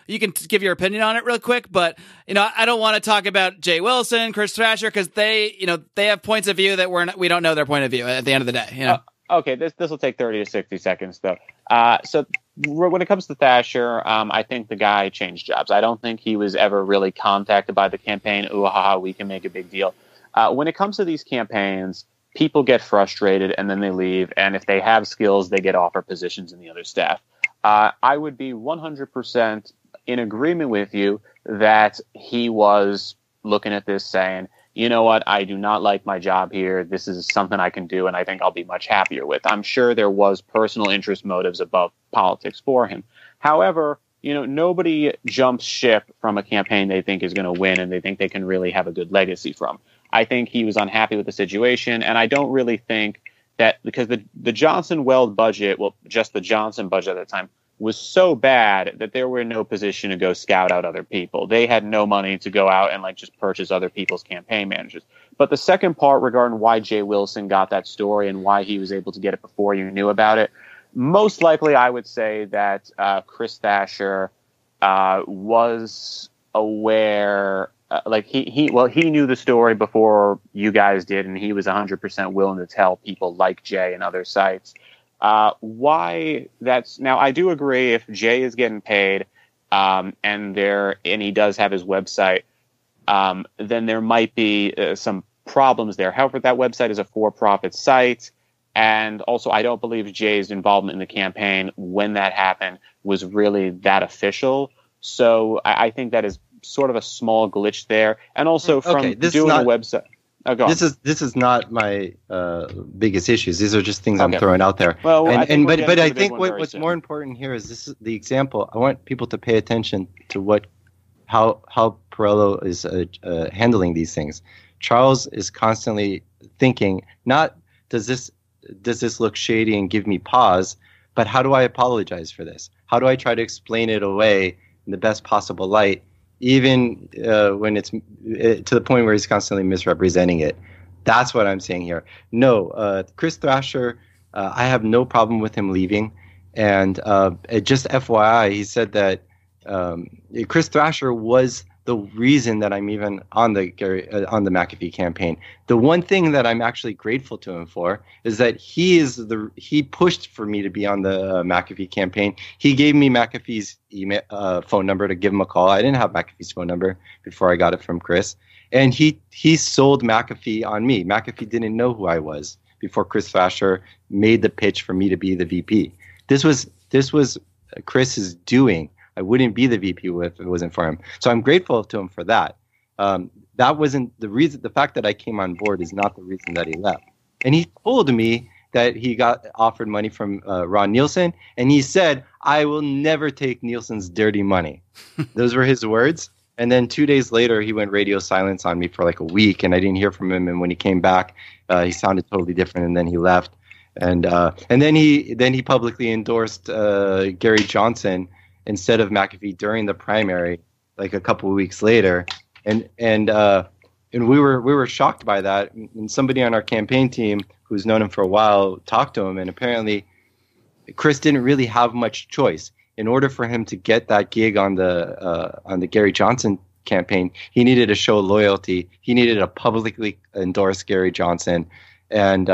you can give your opinion on it real quick, but I don't want to talk about Jay Wilson, Chris Thrasher, because they have points of view that we don't know their point of view at the end of the day. Okay, this will take 30 to 60 seconds though. So when it comes to Thrasher, I think the guy changed jobs. I don't think he was ever really contacted by the campaign. Ooh, haha, we can make a big deal. When it comes to these campaigns, people get frustrated and then they leave. And if they have skills, they get offered positions in the other staff. I would be 100% in agreement with you that he was looking at this saying, you know what, I do not like my job here. This is something I can do, and I think I'll be much happier with. I'm sure there was personal interest motives above politics for him. However, nobody jumps ship from a campaign they think is going to win and they think they can really have a good legacy from. I think he was unhappy with the situation, and I don't really think that because the Johnson-Weld budget, well, just the Johnson budget at the time, was so bad that they were in no position to go scout out other people. They had no money to go out and just purchase other people's campaign managers. But the second part regarding why Jay Wilson got that story and why he was able to get it before you knew about it, most likely I would say that Chris Thrasher was aware he knew the story before you guys did, and he was 100% willing to tell people like Jay and other sites. Why that's now? I do agree if Jay is getting paid, and he does have his website, then there might be some problems there. However, that website is a for-profit site, and also I don't believe Jay's involvement in the campaign when that happened was really that official. So I think that is sort of a small glitch there, and also from doing a website. Oh, go on. This is not my biggest issues. These are just things I'm throwing out there. Well, but I think what's more important here is this is the example. I want people to pay attention to how Peralo is handling these things. Charles is constantly thinking, not does this look shady and give me pause, but how do I apologize for this? How do I try to explain it away in the best possible light, even when it's to the point where he's constantly misrepresenting it? That's what I'm saying here. No, Chris Thrasher, I have no problem with him leaving. And just FYI, he said that Chris Thrasher was the reason that I'm even on the McAfee campaign. The one thing that I'm actually grateful to him for is that he pushed for me to be on the McAfee campaign. He gave me McAfee's phone number to give him a call. I didn't have McAfee's phone number before I got it from Chris, and he sold McAfee on me. McAfee didn't know who I was before Chris Thrasher made the pitch for me to be the VP. This was Chris's doing. I wouldn't be the VP if it wasn't for him. So I'm grateful to him for that. That wasn't the reason. The fact that I came on board is not the reason that he left. And he told me that he got offered money from Ron Nielson, and he said, "I will never take Nielson's dirty money." Those were his words. And then 2 days later, he went radio silence on me for like a week, and I didn't hear from him. And when he came back, he sounded totally different, and then he left. And then he publicly endorsed Gary Johnson instead of McAfee during the primary, like a couple of weeks later, and we were shocked by that. And somebody on our campaign team who's known him for a while talked to him, and apparently Chris didn't really have much choice. In order for him to get that gig on the Gary Johnson campaign, he needed to show loyalty. He needed to publicly endorse Gary Johnson, and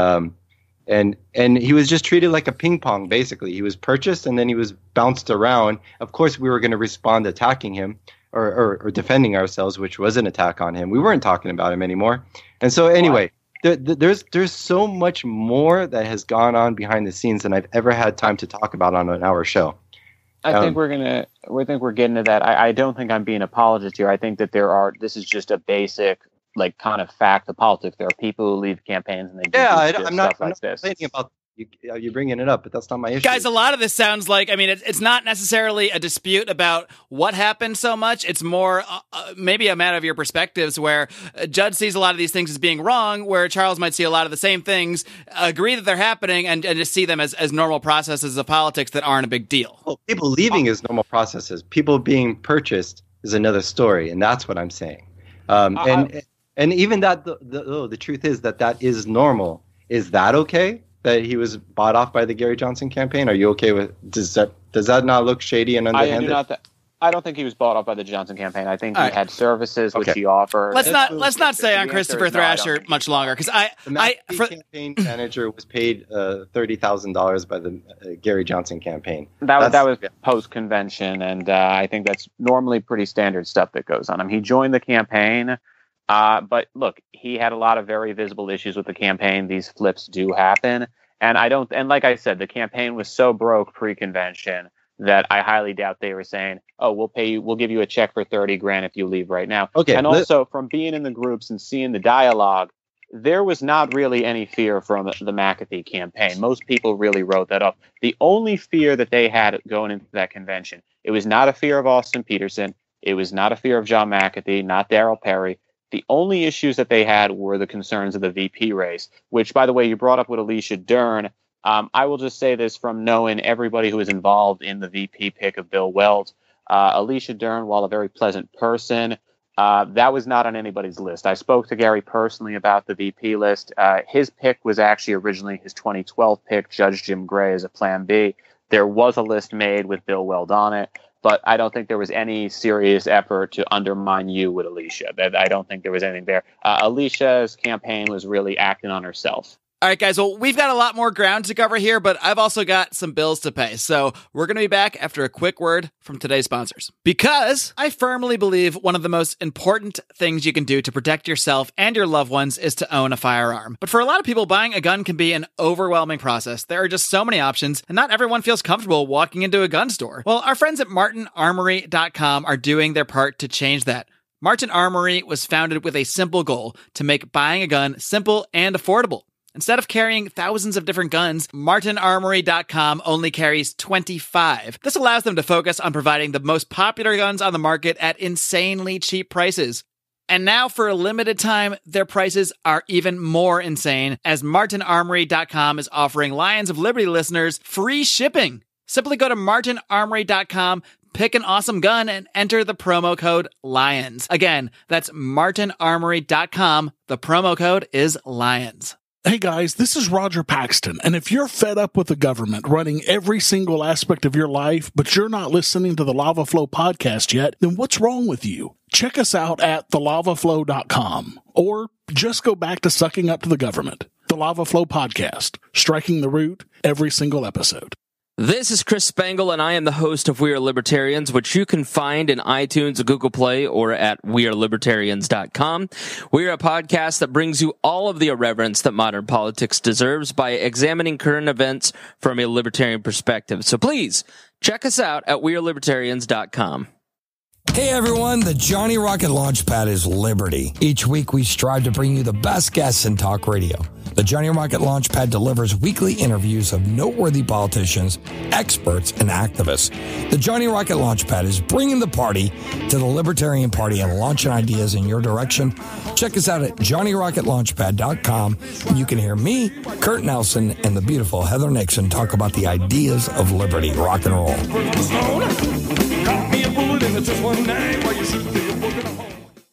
he was just treated like a ping pong, basically. He was purchased and then he was bounced around. Of course, we were going to respond attacking him or defending ourselves, which was an attack on him. We weren't talking about him anymore. And so anyway, there's so much more that has gone on behind the scenes than I've ever had time to talk about on an hour show. I think we're getting to that. I don't think I'm being an apologist here. I think that this is just a basic like kind of fact of politics. There are people who leave campaigns and they do I'm not this. Complaining about you bringing it up, but that's not my issue. Guys, a lot of this sounds like, I mean, it's not necessarily a dispute about what happened so much. It's more maybe a matter of your perspectives, where Judd sees a lot of these things as being wrong, where Charles might see a lot of the same things, agree that they're happening, and just see them as normal processes of politics that aren't a big deal. Well, people leaving is normal processes. People being purchased is another story, and that's what I'm saying. And even that, the truth is that is normal. Is that okay? That he was bought off by the Gary Johnson campaign? Are you okay with? Does that not look shady and underhanded? I don't think he was bought off by the Johnson campaign. I think he had services which he offered. Let's not say on Christopher Thrasher much longer, because the campaign manager was paid $30,000 by the Gary Johnson campaign. That was post convention, and I think that's normally pretty standard stuff that goes on. I mean, he joined the campaign. But look, he had a lot of very visible issues with the campaign. These flips do happen. And like I said, the campaign was so broke pre-convention that I highly doubt they were saying, "Oh, we'll give you a check for $30,000 if you leave right now." Okay. And also from being in the groups and seeing the dialogue, there was not really any fear from the McAfee campaign. Most people really wrote that off. The only fear that they had going into that convention, it was not a fear of Austin Peterson. It was not a fear of John McAfee, not Darryl Perry. The only issues that they had were the concerns of the VP race, which, by the way, you brought up with Alicia Dern. I will just say this from knowing everybody who was involved in the VP pick of Bill Weld. Alicia Dern, while a very pleasant person, that was not on anybody's list. I spoke to Gary personally about the VP list. His pick was actually originally his 2012 pick, Judge Jim Gray, as a Plan B. There was a list made with Bill Weld on it. but I don't think there was any serious effort to undermine you with Alicia. I don't think there was anything there. Alicia's campaign was really acting on herself. All right, guys, well, we've got a lot more ground to cover here, but I've also got some bills to pay. So we're going to be back after a quick word from today's sponsors. Because I firmly believe one of the most important things you can do to protect yourself and your loved ones is to own a firearm. But for a lot of people, buying a gun can be an overwhelming process. There are just so many options, and not everyone feels comfortable walking into a gun store. Well, our friends at martinarmory.com are doing their part to change that. Martin Armory was founded with a simple goal: to make buying a gun simple and affordable. Instead of carrying thousands of different guns, martinarmory.com only carries 25. This allows them to focus on providing the most popular guns on the market at insanely cheap prices. And now, for a limited time, their prices are even more insane, as martinarmory.com is offering Lions of Liberty listeners free shipping. Simply go to martinarmory.com, pick an awesome gun, and enter the promo code LIONS. Again, that's martinarmory.com. The promo code is LIONS. Hey guys, this is Roger Paxton, and if you're fed up with the government running every single aspect of your life, but you're not listening to the Lava Flow podcast yet, then what's wrong with you? Check us out at thelavaflow.com, or just go back to sucking up to the government. The Lava Flow podcast, striking the root every single episode. This is Chris Spangle, and I am the host of We Are Libertarians, which you can find in iTunes, Google Play, or at wearelibertarians.com. We are a podcast that brings you all of the irreverence that modern politics deserves by examining current events from a libertarian perspective. So please, check us out at wearelibertarians.com. Hey everyone, the Johnny Rocket Launchpad is Liberty. Each week we strive to bring you the best guests in talk radio. The Johnny Rocket Launchpad delivers weekly interviews of noteworthy politicians, experts, and activists. The Johnny Rocket Launchpad is bringing the party to the Libertarian Party and launching ideas in your direction. Check us out at johnnyrocketlaunchpad.com, and you can hear me, Kurt Nelson, and the beautiful Heather Nixon talk about the ideas of liberty, rock and roll.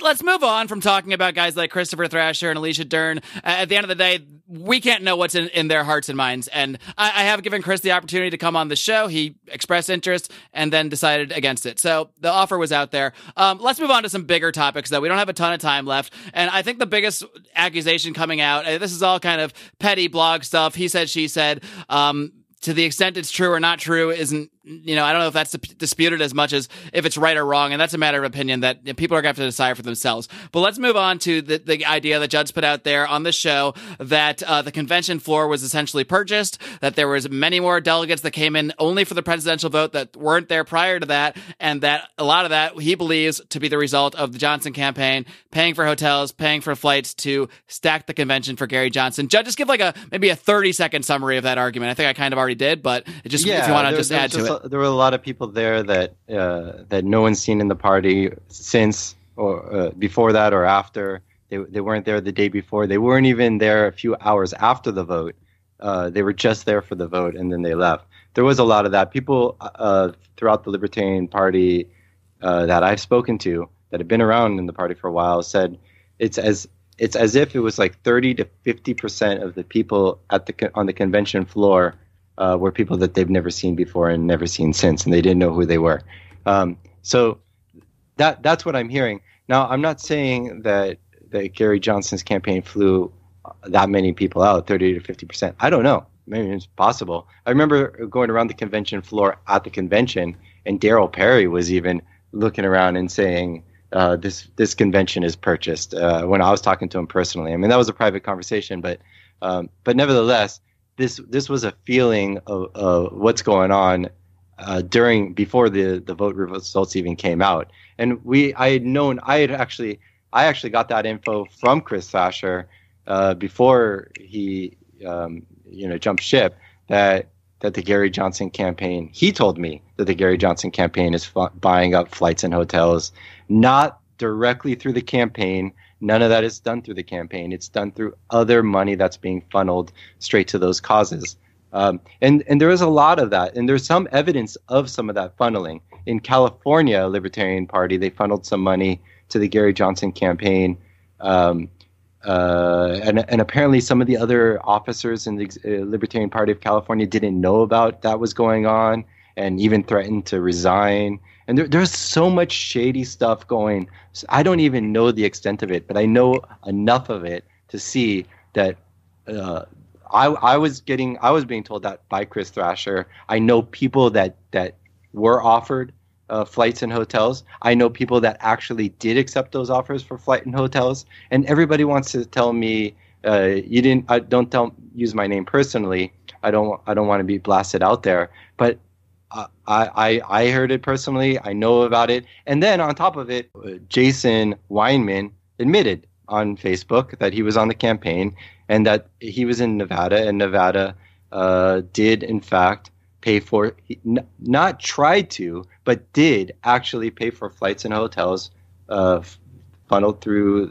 Let's move on from talking about guys like Christopher Thrasher and Alicia Dern. At the end of the day, we can't know what's in their hearts and minds. And I have given Chris the opportunity to come on the show. He expressed interest and then decided against it. So the offer was out there. Let's move on to some bigger topics, though. We don't have a ton of time left. And I think the biggest accusation coming out, this is all kind of petty blog stuff. He said, she said, to the extent it's true or not true isn't, I don't know if that's disputed as much as if it's right or wrong. And that's a matter of opinion that people are going to have to decide for themselves. But let's move on to the idea that Judd's put out there on the show that the convention floor was essentially purchased, that there was many more delegates that came in only for the presidential vote that weren't there prior to that. And that a lot of that he believes to be the result of the Johnson campaign paying for hotels, paying for flights to stack the convention for Gary Johnson. Judd, just give maybe a 30-second summary of that argument. I think I kind of already did, but if you want to just add to it. There were a lot of people there that that no one's seen in the party since or before that or after. They weren't there the day before. They weren't even there a few hours after the vote. They were just there for the vote and then they left. There was a lot of that. People throughout the Libertarian Party that I've spoken to that have been around in the party for a while said it's as if it was like 30 to 50% of the people on the convention floor were people that they've never seen before and never seen since, and they didn't know who they were. So that's what I'm hearing. Now, I'm not saying that Gary Johnson's campaign flew that many people out, 30 to 50%. I don't know. Maybe it's possible. I remember going around the convention floor at the convention, and Darryl Perry was even looking around and saying, this convention is purchased, when I was talking to him personally. I mean, that was a private conversation, but nevertheless, this was a feeling of what's going on before the vote results even came out. And I actually got that info from Chris Thrasher before he jumped ship that the Gary Johnson campaign, he told me that the Gary Johnson campaign is buying up flights and hotels, not directly through the campaign. None of that is done through the campaign. It's done through other money that's being funneled straight to those causes. And there is a lot of that. And there's some evidence of some of that funneling. In California, Libertarian Party, they funneled some money to the Gary Johnson campaign. And apparently some of the other officers in the Libertarian Party of California didn't know about that was going on and even threatened to resign. And there's so much shady stuff going. So I don't even know the extent of it, but I know enough of it to see that I was being told that by Chris Thrasher. I know people that were offered flights and hotels. I know people that actually did accept those offers for flight and hotels. And everybody wants to tell me, you didn't. Use my name personally. I don't want to be blasted out there. But I heard it personally. I know about it. And then on top of it, Jason Weinman admitted on Facebook that he was on the campaign and that he was in Nevada, and Nevada did in fact pay for, not tried to, but did actually pay for flights and hotels funneled through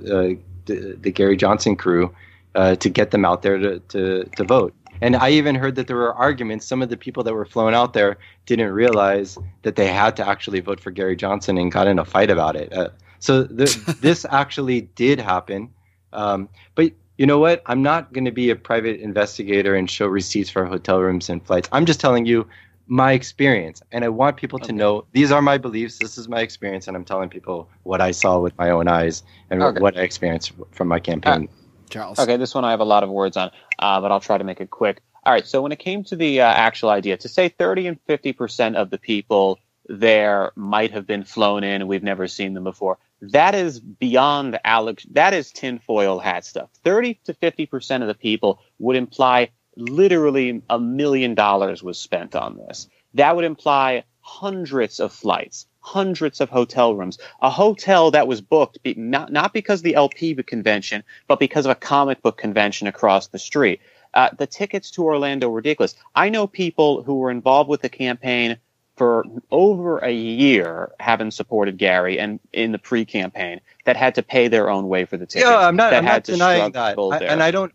the Gary Johnson crew to get them out there to vote. And I even heard that there were arguments. Some of the people that were flown out there didn't realize that they had to actually vote for Gary Johnson and got in a fight about it. So this actually did happen. But you know what? I'm not going to be a private investigator and show receipts for hotel rooms and flights. I'm just telling you my experience. And I want people to know these are my beliefs. This is my experience. And I'm telling people what I saw with my own eyes and what I experienced from my campaign. Charles. Okay, this one I have a lot of words on, but I'll try to make it quick. All right, so when it came to the actual idea, to say 30 and 50% of the people there might have been flown in and we've never seen them before, that is beyond Alex. That is tinfoil hat stuff. 30 to 50% of the people would imply literally $1 million was spent on this. That would imply hundreds of flights, hundreds of hotel rooms, a hotel that was booked not because of the LP convention, but because of a comic book convention across the street. The tickets to Orlando were ridiculous. I know people who were involved with the campaign for over a year, having supported Gary and in the pre-campaign, that had to pay their own way for the tickets. Yeah, I'm not denying that.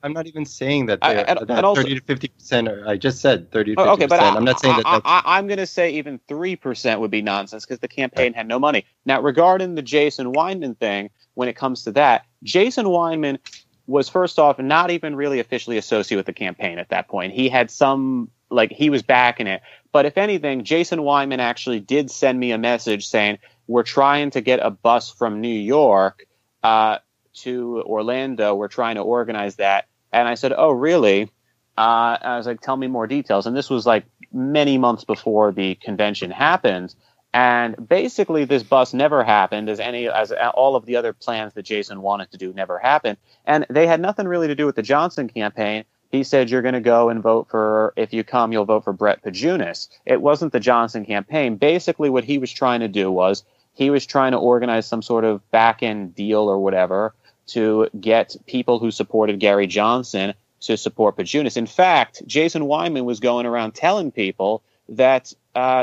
I'm not even saying that. That 30 to 50%. I just said 30 to 50%. Okay, but I'm not saying that. I'm going to say even 3% would be nonsense because the campaign had no money. Now, regarding the Jason Weinman thing, when it comes to that, Jason Weinman was first off not even really officially associated with the campaign at that point. He had some, he was backing it. But if anything, Jason Weinman actually did send me a message saying, we're trying to get a bus from New York to Orlando. We're trying to organize that. And I said, oh, really? I was like, tell me more details. And this was many months before the convention happened. And basically, this bus never happened, as all of the other plans that Jason wanted to do never happened. And they had nothing really to do with the Johnson campaign. He said, you're going to go and vote for, if you come, you'll vote for Brett Pajunas. It wasn't the Johnson campaign. Basically, what he was trying to do was he was trying to organize some sort of back-end deal or whatever to get people who supported Gary Johnson to support Pajunas. In fact, Jason Weinman was going around telling people that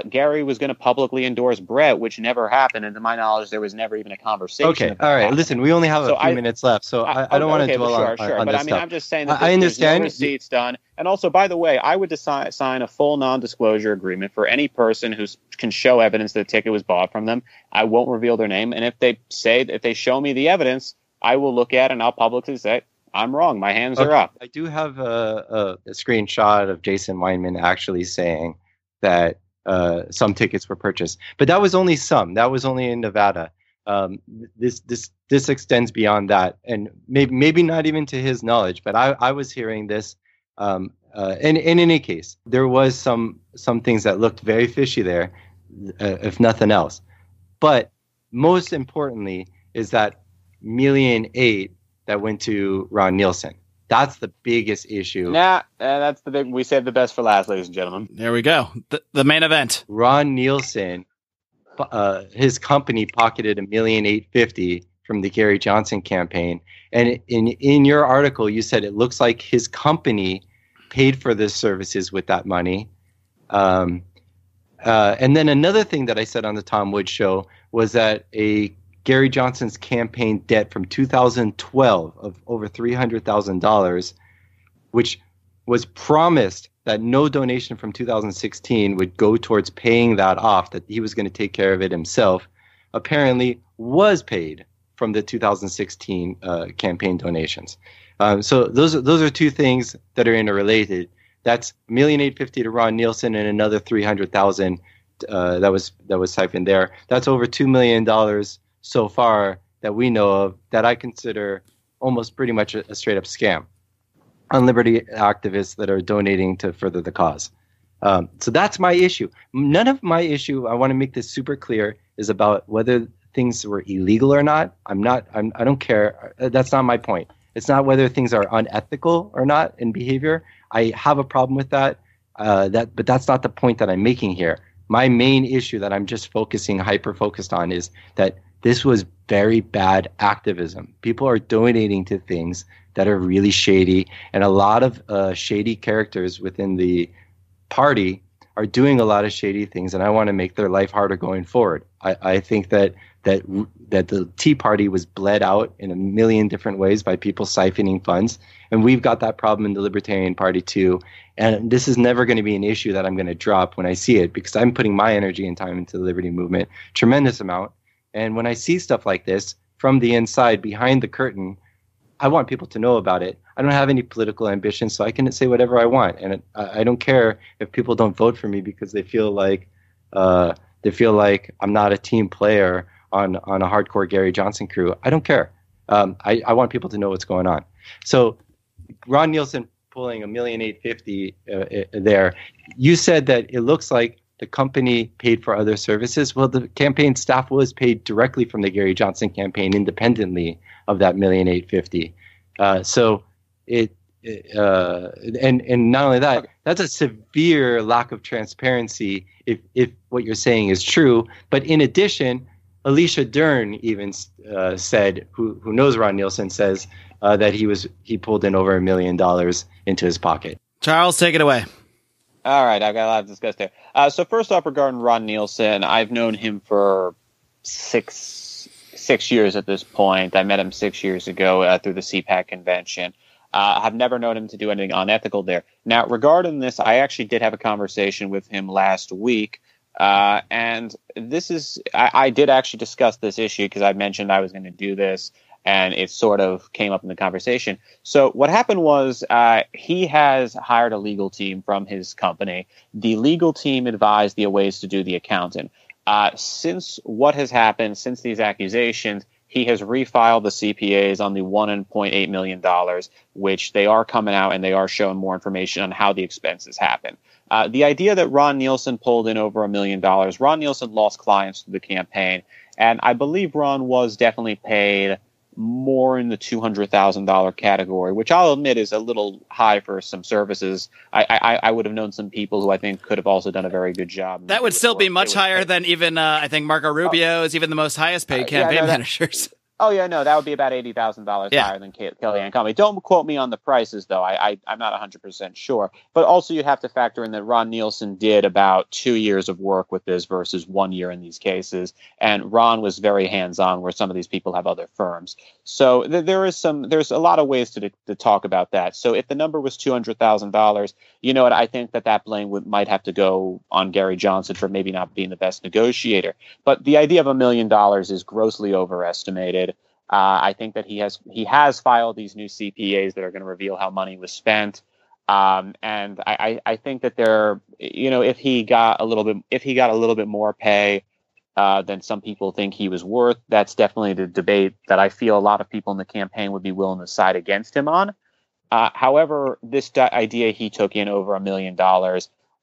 Gary was going to publicly endorse Brett, which never happened. And to my knowledge, there was never even a conversation. Okay, all right. Listen, we only have a few minutes left, so I don't want to dwell on but this stuff. I'm just saying that I understand. There's no receipts done. And also, by the way, I would sign a full non-disclosure agreement for any person who can show evidence that the ticket was bought from them. I won't reveal their name. And if they show me the evidence, I will look at it and I'll publicly say, I'm wrong. My hands are up. I do have a screenshot of Jason Weinman actually saying that some tickets were purchased, but that was only some. That was only in Nevada. This extends beyond that, and maybe not even to his knowledge. But I was hearing this. And in any case, there was some things that looked very fishy there, if nothing else. But most importantly is that $1.8 million that went to Ron Nielsen. That's the biggest issue. That's the big. We saved the best for last, ladies and gentlemen. There we go. The main event. Ron Nielsen, his company pocketed $1.85 million from the Gary Johnson campaign, and in your article, you said it looks like his company paid for the services with that money. And then another thing that I said on the Tom Woods show was that Gary Johnson's campaign debt from 2012 of over $300,000, which was promised that no donation from 2016 would go towards paying that off, that he was going to take care of it himself, apparently was paid from the 2016 campaign donations. So those are two things that are interrelated. That's $1.85 million to Ron Nielsen and another $300,000 that was siphoned there. That's over $2 million so far that we know of, that I consider almost pretty much a straight up scam on liberty activists that are donating to further the cause. So that's my issue. None of my issue, I want to make this super clear, is about whether things were illegal or not. I don't care. That's not my point. It's not whether things are unethical or not in behavior. I have a problem with that. But that's not the point that I'm making here. My main issue that I'm just hyper focused on is that this was very bad activism. People are donating to things that are really shady, and a lot of shady characters within the party are doing a lot of shady things, and I want to make their life harder going forward. I think that the Tea Party was bled out in a million different ways by people siphoning funds, and we've got that problem in the Libertarian Party too. And this is never going to be an issue that I'm going to drop when I see it, because I'm putting my energy and time into the liberty movement, tremendous amount. And when I see stuff like this from the inside, behind the curtain, I want people to know about it. I don't have any political ambitions, so I can say whatever I want, and I don't care if people don't vote for me because they feel like I'm not a team player on a hardcore Gary Johnson crew. I don't care. I want people to know what's going on. So Ron Nielson pulling $1,850,000 there. You said that it looks like the company paid for other services. Well, the campaign staff was paid directly from the Gary Johnson campaign, independently of that $1,850,000. So and not only that, that's a severe lack of transparency if what you're saying is true. But in addition, Alicia Dern even said, who knows Ron Nielson, says that he pulled in over $1 million into his pocket. Charles, take it away. All right, I've got a lot to discuss there. So first off, regarding Ron Nielson, I've known him for six years at this point. I met him 6 years ago through the CPAC convention. I've never known him to do anything unethical there. Now, regarding this, I actually did have a conversation with him last week. And this is, I did actually discuss this issue because I mentioned I was going to do this, and it sort of came up in the conversation. So what happened was he has hired a legal team from his company. The legal team advised the ways to do the accounting. Since what has happened, since these accusations, he has refiled the CPAs on the $1.8 million, which they are coming out and they are showing more information on how the expenses happen. The idea that Ron Nielson pulled in over $1 million, Ron Nielson lost clients through the campaign, and I believe Ron was definitely paid more in the $200,000 category, which I'll admit is a little high for some services. I would have known some people who I think could have also done a very good job. That would still be much higher than even, I think, Marco Rubio is even the most highest paid campaign managers. Oh, yeah, no, that would be about $80,000 higher than Kellyanne Conway. Don't quote me on the prices, though. I'm not 100% sure. But also you have to factor in that Ron Nielson did about 2 years of work with this versus 1 year in these cases. And Ron was very hands-on, where some of these people have other firms. So there's a lot of ways to talk about that. So if the number was $200,000, you know what, I think that blame might have to go on Gary Johnson for maybe not being the best negotiator. But the idea of $1 million is grossly overestimated. I think that he has filed these new CPAs that are going to reveal how money was spent, and I think that if he got a little bit more pay than some people think he was worth, that's definitely the debate that I feel a lot of people in the campaign would be willing to side against him on. However, this idea he took in over $1 million,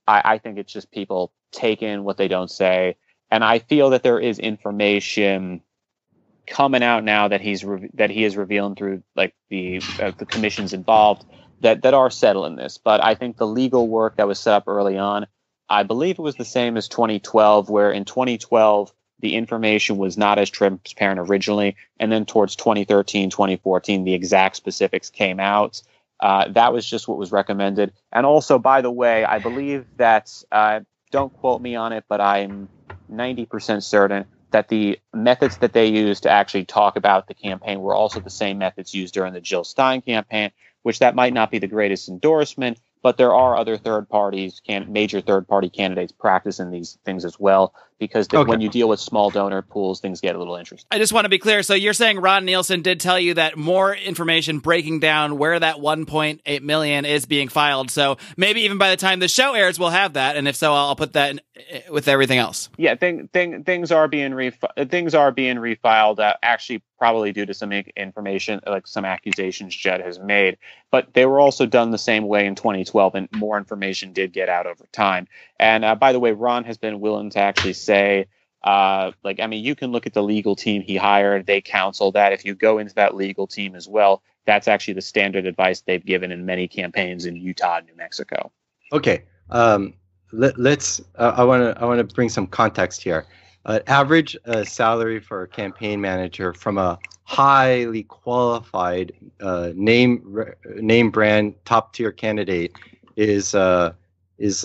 I think it's just people taking what they don't say, and I feel that there is information coming out now that he is revealing through like the commissions involved that are settling this. But I think the legal work that was set up early on, I believe it was the same as 2012, where in 2012 the information was not as transparent originally, and then towards 2013, 2014 the exact specifics came out. That was just what was recommended. And also, by the way, I believe that don't quote me on it, but I'm 90% certain that the methods that they used to actually talk about the campaign were also the same methods used during the Jill Stein campaign, which that might not be the greatest endorsement, but there are other major third-party candidates practicing these things as well. because when you deal with small donor pools, things get a little interesting. I just want to be clear. So you're saying Ron Nielson did tell you that more information breaking down where that 1.8 million is being filed. So maybe even by the time the show airs, we'll have that. And if so, I'll put that in, with everything else. Yeah, things are being refiled. Actually, probably due to some information, like some accusations Judd has made. But they were also done the same way in 2012, and more information did get out over time. And by the way, Ron has been willing to actually say, you can look at the legal team he hired. They counsel that. If you go into that legal team as well, that's actually the standard advice they've given in many campaigns in Utah and New Mexico. Okay. Let's. I want to bring some context here. Average salary for a campaign manager from a highly qualified name brand top tier candidate is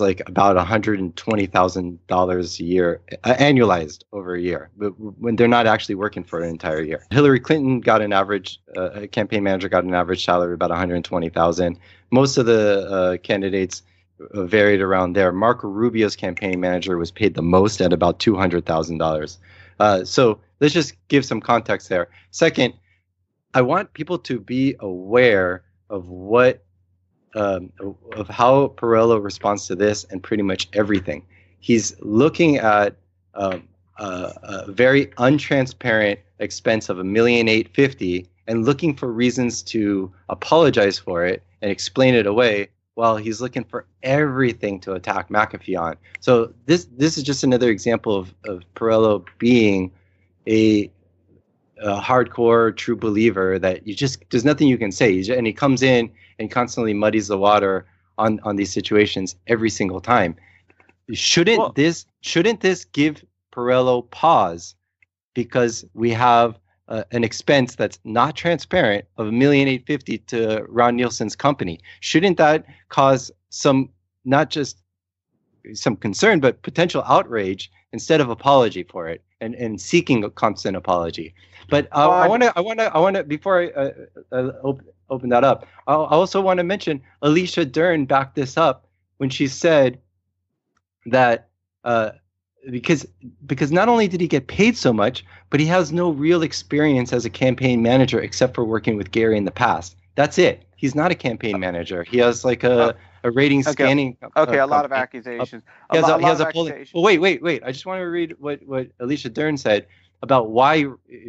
like about $120,000 a year, annualized over a year, but when they're not actually working for an entire year. Hillary Clinton got an average, a campaign manager got an average salary about $120,000. Most of the candidates varied around there. Marco Rubio's campaign manager was paid the most at about $200,000. So let's just give some context there. Second, I want people to be aware of of how Peralo responds to this and pretty much everything. He's looking at a very untransparent expense of $1,850,000 and looking for reasons to apologize for it and explain it away, while he's looking for everything to attack McAfee on. So this is just another example of Peralo being a hardcore true believer that there's nothing you can say. And he comes in and constantly muddies the water on these situations every single time. Shouldn't this give Peralo pause, because we have an expense that's not transparent of $1,850,000 to Ron Nielson's company? Shouldn't that cause not just some concern, but potential outrage instead of apology for it and seeking a constant apology? But I want to before I open that up, I also want to mention Alicia Dern backed this up when she said that because not only did he get paid so much, but he has no real experience as a campaign manager except for working with Gary in the past. That's it. He's not a campaign manager. He has like a ratings scanning. A lot of accusations. He has a polling. Well, wait. I just want to read what Alicia Dern said about why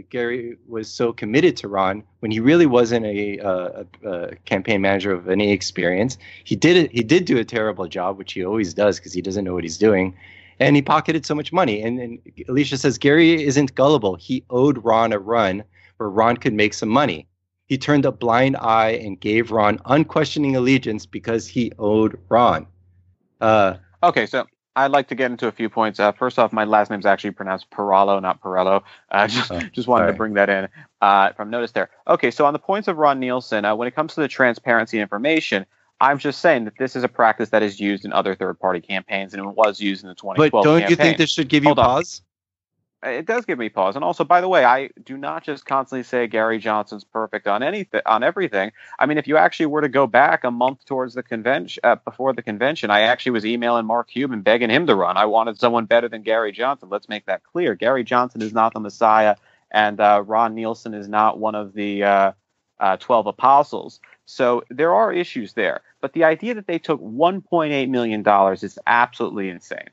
Gary was so committed to Ron when he really wasn't a campaign manager of any experience. He did do a terrible job, which he always does because he doesn't know what he's doing. And he pocketed so much money. And Alicia says, Gary isn't gullible. He owed Ron a run where Ron could make some money. He turned a blind eye and gave Ron unquestioning allegiance because he owed Ron. Okay, so I'd like to get into a few points. First off, my last name's actually pronounced Peralo, not Perello. Just wanted to bring that in from notice there. Okay, so on the points of Ron Nielson, when it comes to the transparency information, I'm just saying that this is a practice that is used in other third-party campaigns, and it was used in the 2012 But don't campaign. you think this should give you pause? It does give me pause. And also, by the way, I do not just constantly say Gary Johnson's perfect on everything. I mean, if you actually were to go back a month towards the convention, before the convention, I actually was emailing Marc Cuban begging him to run. I wanted someone better than Gary Johnson. Let's make that clear. Gary Johnson is not the Messiah, and Ron Nielson is not one of the 12 apostles. So there are issues there. But the idea that they took $1.8 million is absolutely insane.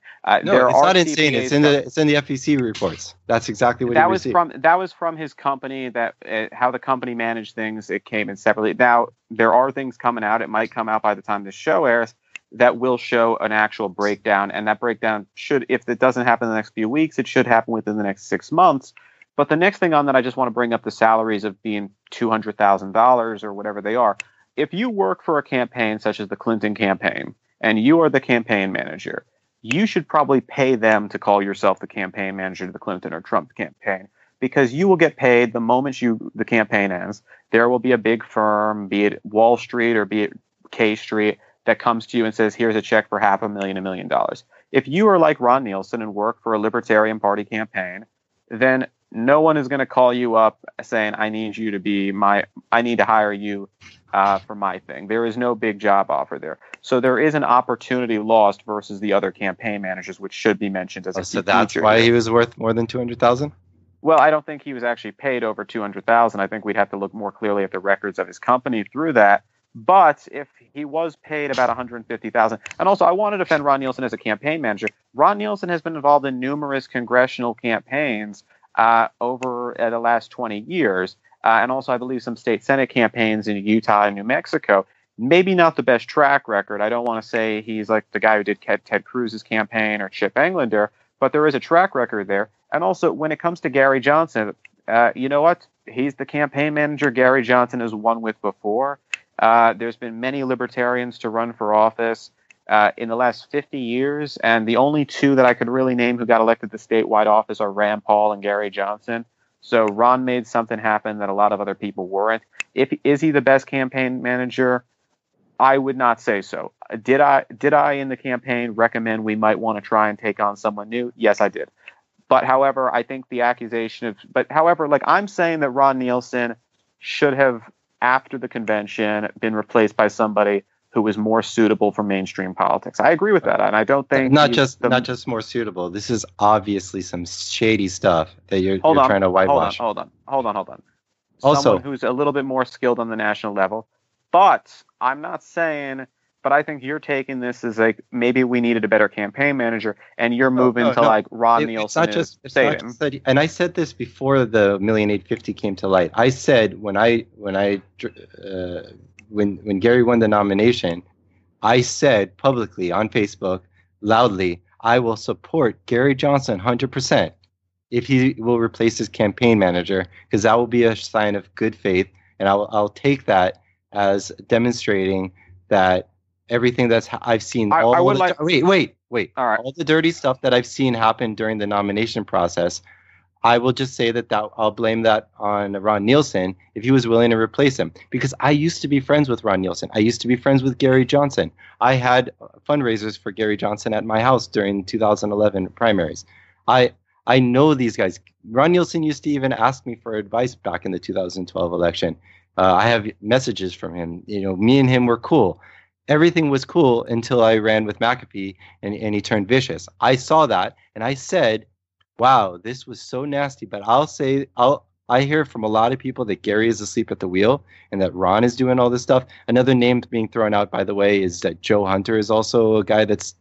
No, it's not insane. It's in the FEC reports. That's exactly what he received. That was from his company. That how the company managed things. It came in separately. Now there are things coming out. It might come out by the time the show airs that will show an actual breakdown. And that breakdown should, if it doesn't happen in the next few weeks, it should happen within the next 6 months. But the next thing on that, I just want to bring up the salaries of being $200,000 or whatever they are. If you work for a campaign such as the Clinton campaign and you are the campaign manager, you should probably pay them to call yourself the campaign manager to the Clinton or Trump campaign, because you will get paid the moment the campaign ends. There will be a big firm, be it Wall Street or be it K Street, that comes to you and says, here's a check for $500,000, $1 million. If you are like Ron Nielson and work for a Libertarian Party campaign, then no one is going to call you up saying, I need to hire you for my thing. There is no big job offer there. So there is an opportunity lost versus the other campaign managers, which should be mentioned as a So that's why he was worth more than $200,000? Well, I don't think he was actually paid over $200,000. I think we'd have to look more clearly at the records of his company through that. But if he was paid about $150,000, and also I want to defend Ron Nielson as a campaign manager. Ron Nielson has been involved in numerous congressional campaigns over the last 20 years, and also I believe some state senate campaigns in Utah and New Mexico. Maybe not the best track record. I don't want to say he's like the guy who did Ted Cruz's campaign or Chip Englander, but there is a track record there. And also, when it comes to Gary Johnson, you know what? He's the campaign manager Gary Johnson has won with before. There's been many libertarians to run for office in the last 50 years, and the only two that I could really name who got elected to statewide office are Rand Paul and Gary Johnson. So Ron made something happen that a lot of other people weren't. Is he the best campaign manager? I would not say so. Did I in the campaign recommend we might want to try and take on someone new? Yes, I did. But however, I think the accusation of, like I'm saying that Ron Nielson should have, after the convention, been replaced by somebody who was more suitable for mainstream politics. I agree with that, and I don't think not just more suitable. This is obviously some shady stuff that you're trying to whitewash. Hold on. Also, someone who's a little bit more skilled on the national level, but I'm not saying. But I think you're taking this as like maybe we needed a better campaign manager, and you're moving to like Ron Nielson. It's not just that, and I said this before the $1,850,000 came to light. I said when Gary won the nomination, I said publicly on Facebook loudly, I will support Gary Johnson 100% if he will replace his campaign manager, because that will be a sign of good faith, and I'll take that as demonstrating that. Everything I've seen, wait. All right. All the dirty stuff that I've seen happen during the nomination process, I will just say that I'll blame that on Ron Nielson if he was willing to replace him. Because I used to be friends with Ron Nielson. I used to be friends with Gary Johnson. I had fundraisers for Gary Johnson at my house during 2011 primaries. I know these guys. Ron Nielson used to even ask me for advice back in the 2012 election. I have messages from him. Me and him were cool. Everything was cool until I ran with McAfee and he turned vicious. I saw that and I said, wow, this was so nasty. But I hear from a lot of people that Gary is asleep at the wheel and that Ron is doing all this stuff. Another name being thrown out, by the way, is that Joe Hunter is also a guy that's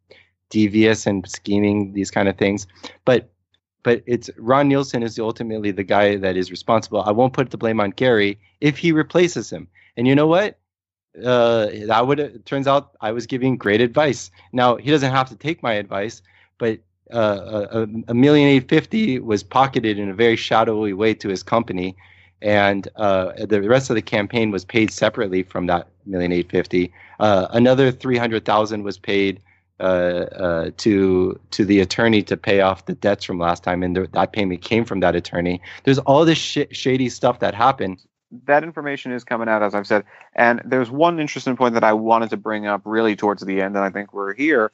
devious and scheming these kind of things. But it's Ron Nielson is ultimately the guy that is responsible. I won't put the blame on Gary if he replaces him. And you know what? Turns out I was giving great advice. Now he doesn't have to take my advice, but $1,850,000 was pocketed in a very shadowy way to his company, and the rest of the campaign was paid separately from that $1,850,000. Another $300,000 was paid to the attorney to pay off the debts from last time, and that payment came from that attorney. There's all this shady stuff that happened. That information is coming out, as I've said. And there's one interesting point that I wanted to bring up really towards the end, and I think we're here.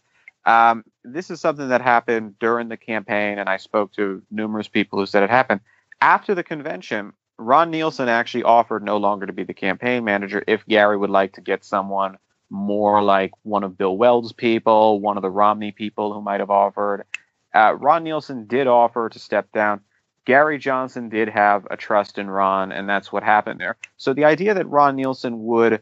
This is something that happened during the campaign, and I spoke to numerous people who said it happened. After the convention, Ron Nielson actually offered no longer to be the campaign manager if Gary would like to get someone more like one of Bill Weld's people, one of the Romney people who might have offered. Ron Nielson did offer to step down. Gary Johnson did have a trust in Ron, and that's what happened there. So the idea that Ron Nielson would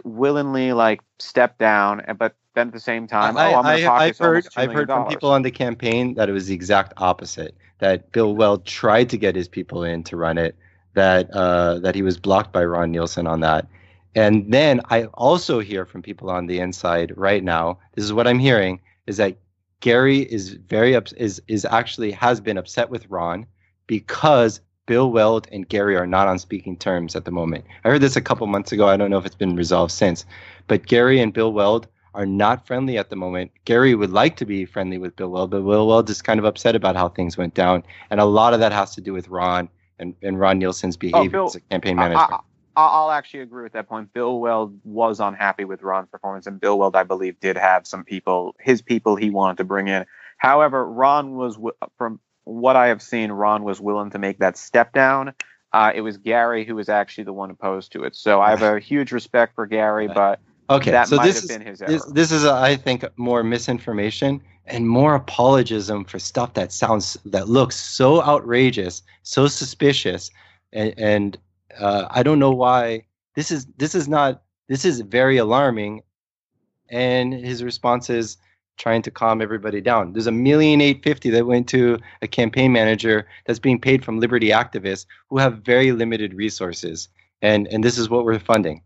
willingly step down, but then at the same time, I've heard from people on the campaign that it was the exact opposite. That Bill Weld tried to get his people in to run it. That he was blocked by Ron Nielson on that. And then I also hear from people on the inside right now. This is what I'm hearing: is that Gary is has been upset with Ron, because Bill Weld and Gary are not on speaking terms at the moment. I heard this a couple months ago. I don't know if it's been resolved since. But Gary and Bill Weld are not friendly at the moment. Gary would like to be friendly with Bill Weld, but Bill Weld is kind of upset about how things went down. And a lot of that has to do with Ron and Ron Nielson's behavior as a campaign manager. I'll actually agree with that point. Bill Weld was unhappy with Ron's performance, and Bill Weld, I believe, did have some people, his people he wanted to bring in. However, Ron was, from what I have seen, Ron was willing to make that step down. It was Gary who was actually the one opposed to it. So I have a huge respect for Gary, but that might have been his error. This is, I think, more misinformation and more apologism for stuff that looks so outrageous, so suspicious, and I don't know why. This is very alarming, and his response is trying to calm everybody down. There's $1,850,000 that went to a campaign manager that's being paid from liberty activists who have very limited resources, and this is what we're funding.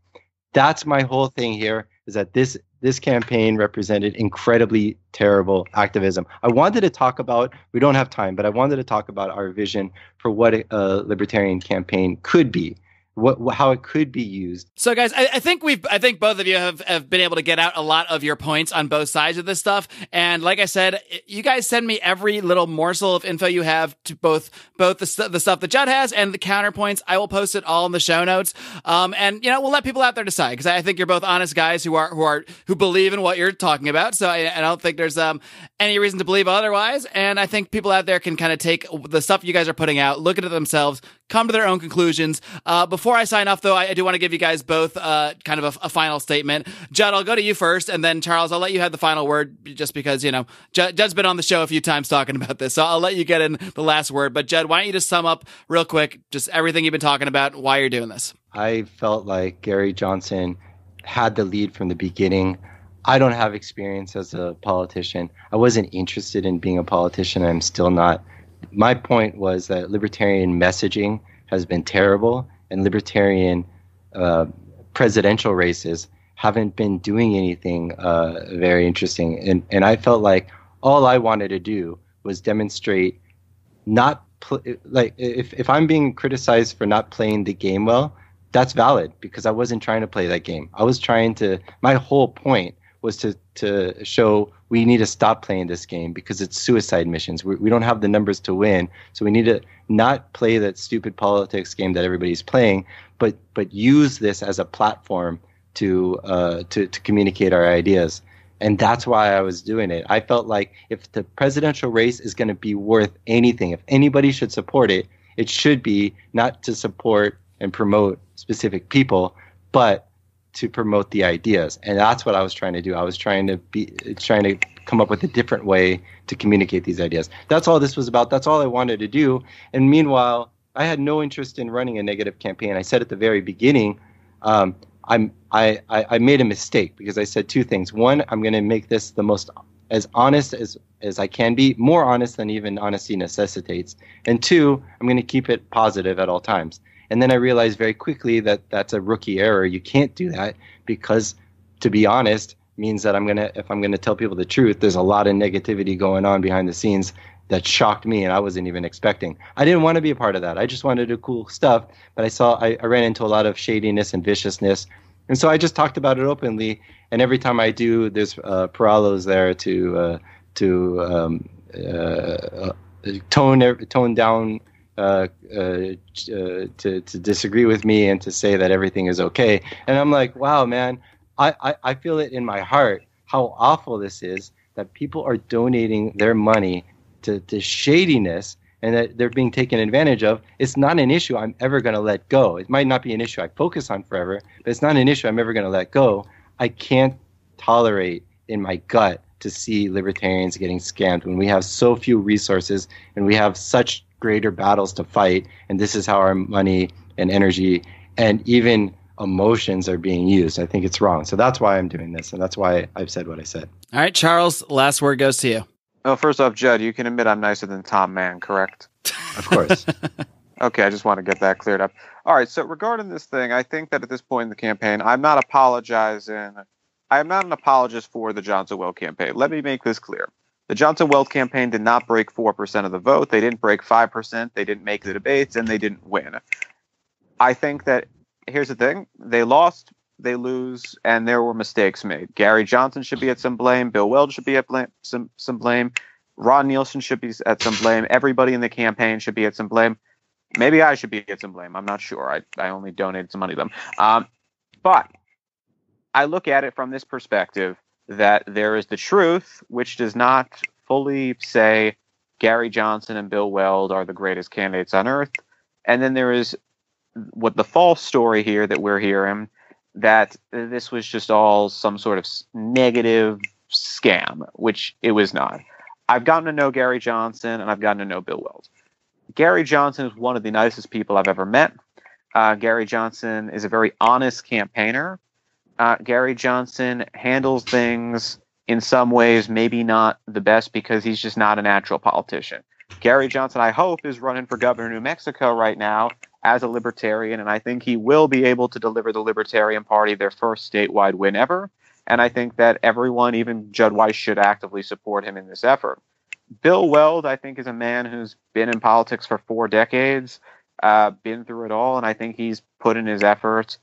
That's my whole thing here, is that this campaign represented incredibly terrible activism. I wanted to talk about, we don't have time, but I wanted to talk about our vision for what a libertarian campaign could be. How it could be used. So, guys, I think both of you have been able to get out a lot of your points on both sides of this stuff. And like I said, you guys send me every little morsel of info you have to both the stuff that Judd has and the counterpoints. I will post it all in the show notes. And we'll let people out there decide, because I think you're both honest guys who believe in what you're talking about. So I don't think there's any reason to believe otherwise. And I think people out there can kind of take the stuff you guys are putting out, look at it themselves, come to their own conclusions. Before I sign off, though, I do want to give you guys both kind of a final statement. Judd, I'll go to you first, and then Charles, I'll let you have the final word, just because, Judd's been on the show a few times talking about this, so I'll let you get in the last word. But Judd, why don't you just sum up real quick, just everything you've been talking about, why you're doing this? I felt like Gary Johnson had the lead from the beginning. I don't have experience as a politician. I wasn't interested in being a politician. I'm still not. My point was that libertarian messaging has been terrible, and libertarian presidential races haven't been doing anything very interesting. And I felt like all I wanted to do was demonstrate if I'm being criticized for not playing the game well, that's valid, because I wasn't trying to play that game. My whole point was to show we need to stop playing this game, because it's suicide missions. We don't have the numbers to win, so we need to not play that stupid politics game that everybody's playing, but use this as a platform to communicate our ideas. And that's why I was doing it. I felt like if the presidential race is going to be worth anything, if anybody should support it, it should be not to support and promote specific people, but to promote the ideas. And that's what I was trying to do. I was trying to come up with a different way to communicate these ideas. That's all this was about. That's all I wanted to do. And meanwhile, I had no interest in running a negative campaign. I said at the very beginning, I made a mistake, because I said two things. One, I'm going to make this as honest as I can be, more honest than even honesty necessitates. And two, I'm going to keep it positive at all times. And then I realized very quickly that that's a rookie error. You can't do that, because, to be honest, means that if I'm gonna tell people the truth, there's a lot of negativity going on behind the scenes that shocked me, and I wasn't even expecting. I didn't want to be a part of that. I just wanted to do cool stuff, but I ran into a lot of shadiness and viciousness, and so I just talked about it openly. And every time I do, there's Peralo's there to tone down. To disagree with me and to say that everything is okay. And I'm like, wow, man, I feel it in my heart how awful this is, that people are donating their money to shadiness, and that they're being taken advantage of. It's not an issue I'm ever going to let go. It might not be an issue I focus on forever, but it's not an issue I'm ever going to let go. I can't tolerate in my gut to see libertarians getting scammed when we have so few resources and we have such greater battles to fight, and this is how our money and energy and even emotions are being used. I think it's wrong. So that's why I'm doing this, and that's why I've said what I said. All right, Charles, last word goes to you. Well, first off, Judd, you can admit I'm nicer than Tom Mann, correct? Of course. Okay, I just want to get that cleared up. All right, so regarding this thing, I think that at this point in the campaign, I'm not apologizing. I am not an apologist for the Johnson-Weld campaign. Let me make this clear. The Johnson-Weld campaign did not break 4% of the vote. They didn't break 5%. They didn't make the debates, and they didn't win. I think that, here's the thing. They lost, they lose, and there were mistakes made. Gary Johnson should be at some blame. Bill Weld should be at some blame. Ron Nielsen should be at some blame. Everybody in the campaign should be at some blame. Maybe I should be at some blame. I'm not sure. I only donated some money to them. But I look at it from this perspective, that there is the truth, which does not fully say Gary Johnson and Bill Weld are the greatest candidates on earth. And then there is what the false story here that we're hearing, that this was just all some sort of negative scam, which it was not. I've gotten to know Gary Johnson and I've gotten to know Bill Weld. Gary Johnson is one of the nicest people I've ever met. Gary Johnson is a very honest campaigner. Gary Johnson handles things in some ways maybe not the best because he's just not a natural politician. Gary Johnson, I hope, is running for governor of New Mexico right now as a libertarian, and I think he will be able to deliver the Libertarian Party their first statewide win ever. And I think that everyone, even Judd Weiss, should actively support him in this effort. Bill Weld, I think, is a man who's been in politics for 4 decades, been through it all, and I think he's put in his effort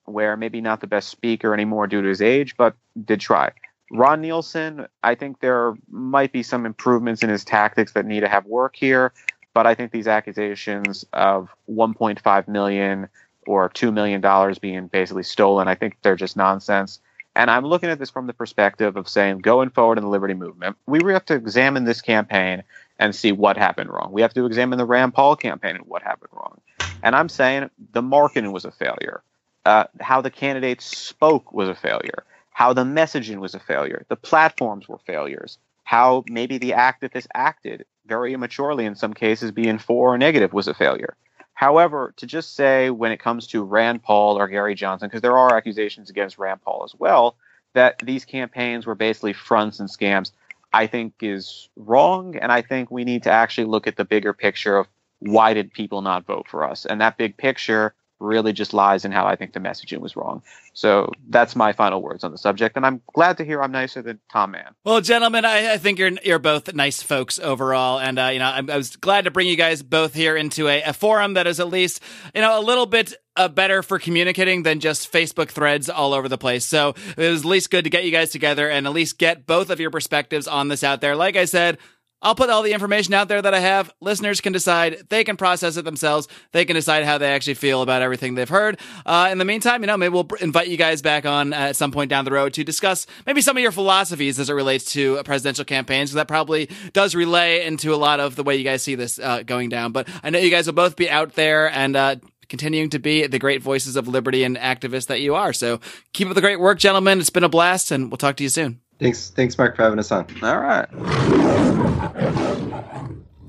where maybe not the best speaker anymore due to his age, but did try. Ron Nielson, I think there might be some improvements in his tactics that need to have work here, but I think these accusations of $1.5 million or $2 million being basically stolen, I think they're just nonsense. And I'm looking at this from the perspective of saying, going forward in the Liberty Movement, we really have to examine this campaign and see what happened wrong. We have to examine the Rand Paul campaign and what happened wrong. And I'm saying the marketing was a failure. How the candidates spoke was a failure. How the messaging was a failure. The platforms were failures. How maybe the activists acted very immaturely in some cases, being for or negative, was a failure. However, to just say when it comes to Rand Paul or Gary Johnson, because there are accusations against Rand Paul as well, that these campaigns were basically fronts and scams, I think is wrong. And I think we need to actually look at the bigger picture of why did people not vote for us? And that big picture really just lies in how I think the messaging was wrong. So that's my final words on the subject, and I'm glad to hear I'm nicer than Tom Mann. Well, gentlemen, I think you're both nice folks overall, and I was glad to bring you guys both here into a forum that is at least a little bit better for communicating than just Facebook threads all over the place. So it was at least good to get you guys together and at least get both of your perspectives on this out there. Like I said, I'll put all the information out there that I have. Listeners can decide. They can process it themselves. They can decide how they actually feel about everything they've heard. In the meantime, maybe we'll invite you guys back on at some point down the road to discuss maybe some of your philosophies as it relates to presidential campaigns, because that probably does relay into a lot of the way you guys see this going down. But I know you guys will both be out there and continuing to be the great voices of liberty and activists that you are. So keep up the great work, gentlemen. It's been a blast, and we'll talk to you soon. Thanks, Marc, for having us on. All right.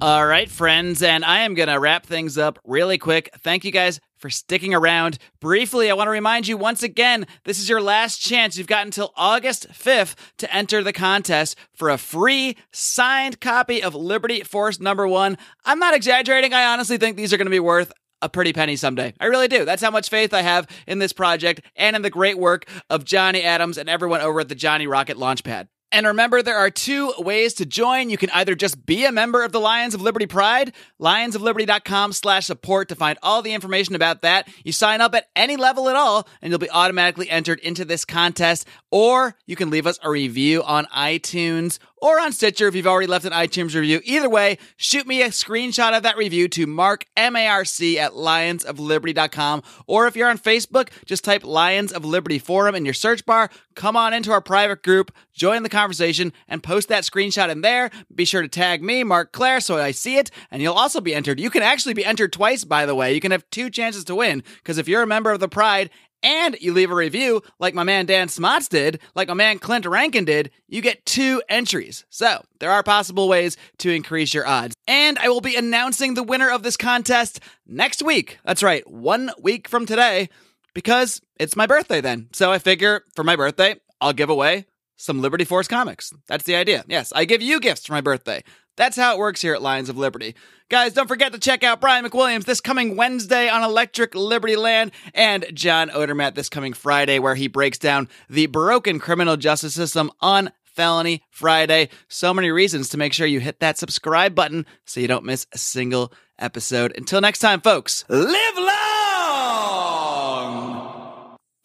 All right, friends, and I am going to wrap things up really quick. Thank you guys for sticking around. Briefly, I want to remind you once again, this is your last chance. You've got until August 5th to enter the contest for a free signed copy of Liberty Force #1. I'm not exaggerating. I honestly think these are going to be worth a pretty penny someday. I really do. That's how much faith I have in this project and in the great work of Johnny Adams and everyone over at the Johnny Rocket Launchpad. And remember, there are 2 ways to join. You can either just be a member of the Lions of Liberty Pride, lionsofliberty.com/support to find all the information about that. You sign up at any level at all, and you'll be automatically entered into this contest. Or you can leave us a review on iTunes or on Stitcher if you've already left an iTunes review. Either way, shoot me a screenshot of that review to Marc, M-A-R-C, at lionsofliberty.com. Or if you're on Facebook, just type Lions of Liberty Forum in your search bar. Come on into our private group, join the conversation, and post that screenshot in there. Be sure to tag me, Marc Claire, so I see it, and you'll also be entered. You can actually be entered twice, by the way. You can have 2 chances to win, because if you're a member of the Pride and you leave a review like my man Dan Smots did, like my man Clint Rankin did, you get 2 entries. So there are possible ways to increase your odds. And I will be announcing the winner of this contest next week. That's right, 1 week from today, because it's my birthday then. So I figure for my birthday, I'll give away some Liberty Force comics. That's the idea. Yes, I give you gifts for my birthday. That's how it works here at Lions of Liberty. Guys, don't forget to check out Brian McWilliams this coming Wednesday on Electric Liberty Land, and John Odermatt this coming Friday, where he breaks down the broken criminal justice system on Felony Friday. So many reasons to make sure you hit that subscribe button so you don't miss a single episode. Until next time, folks, live long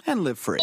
and live free.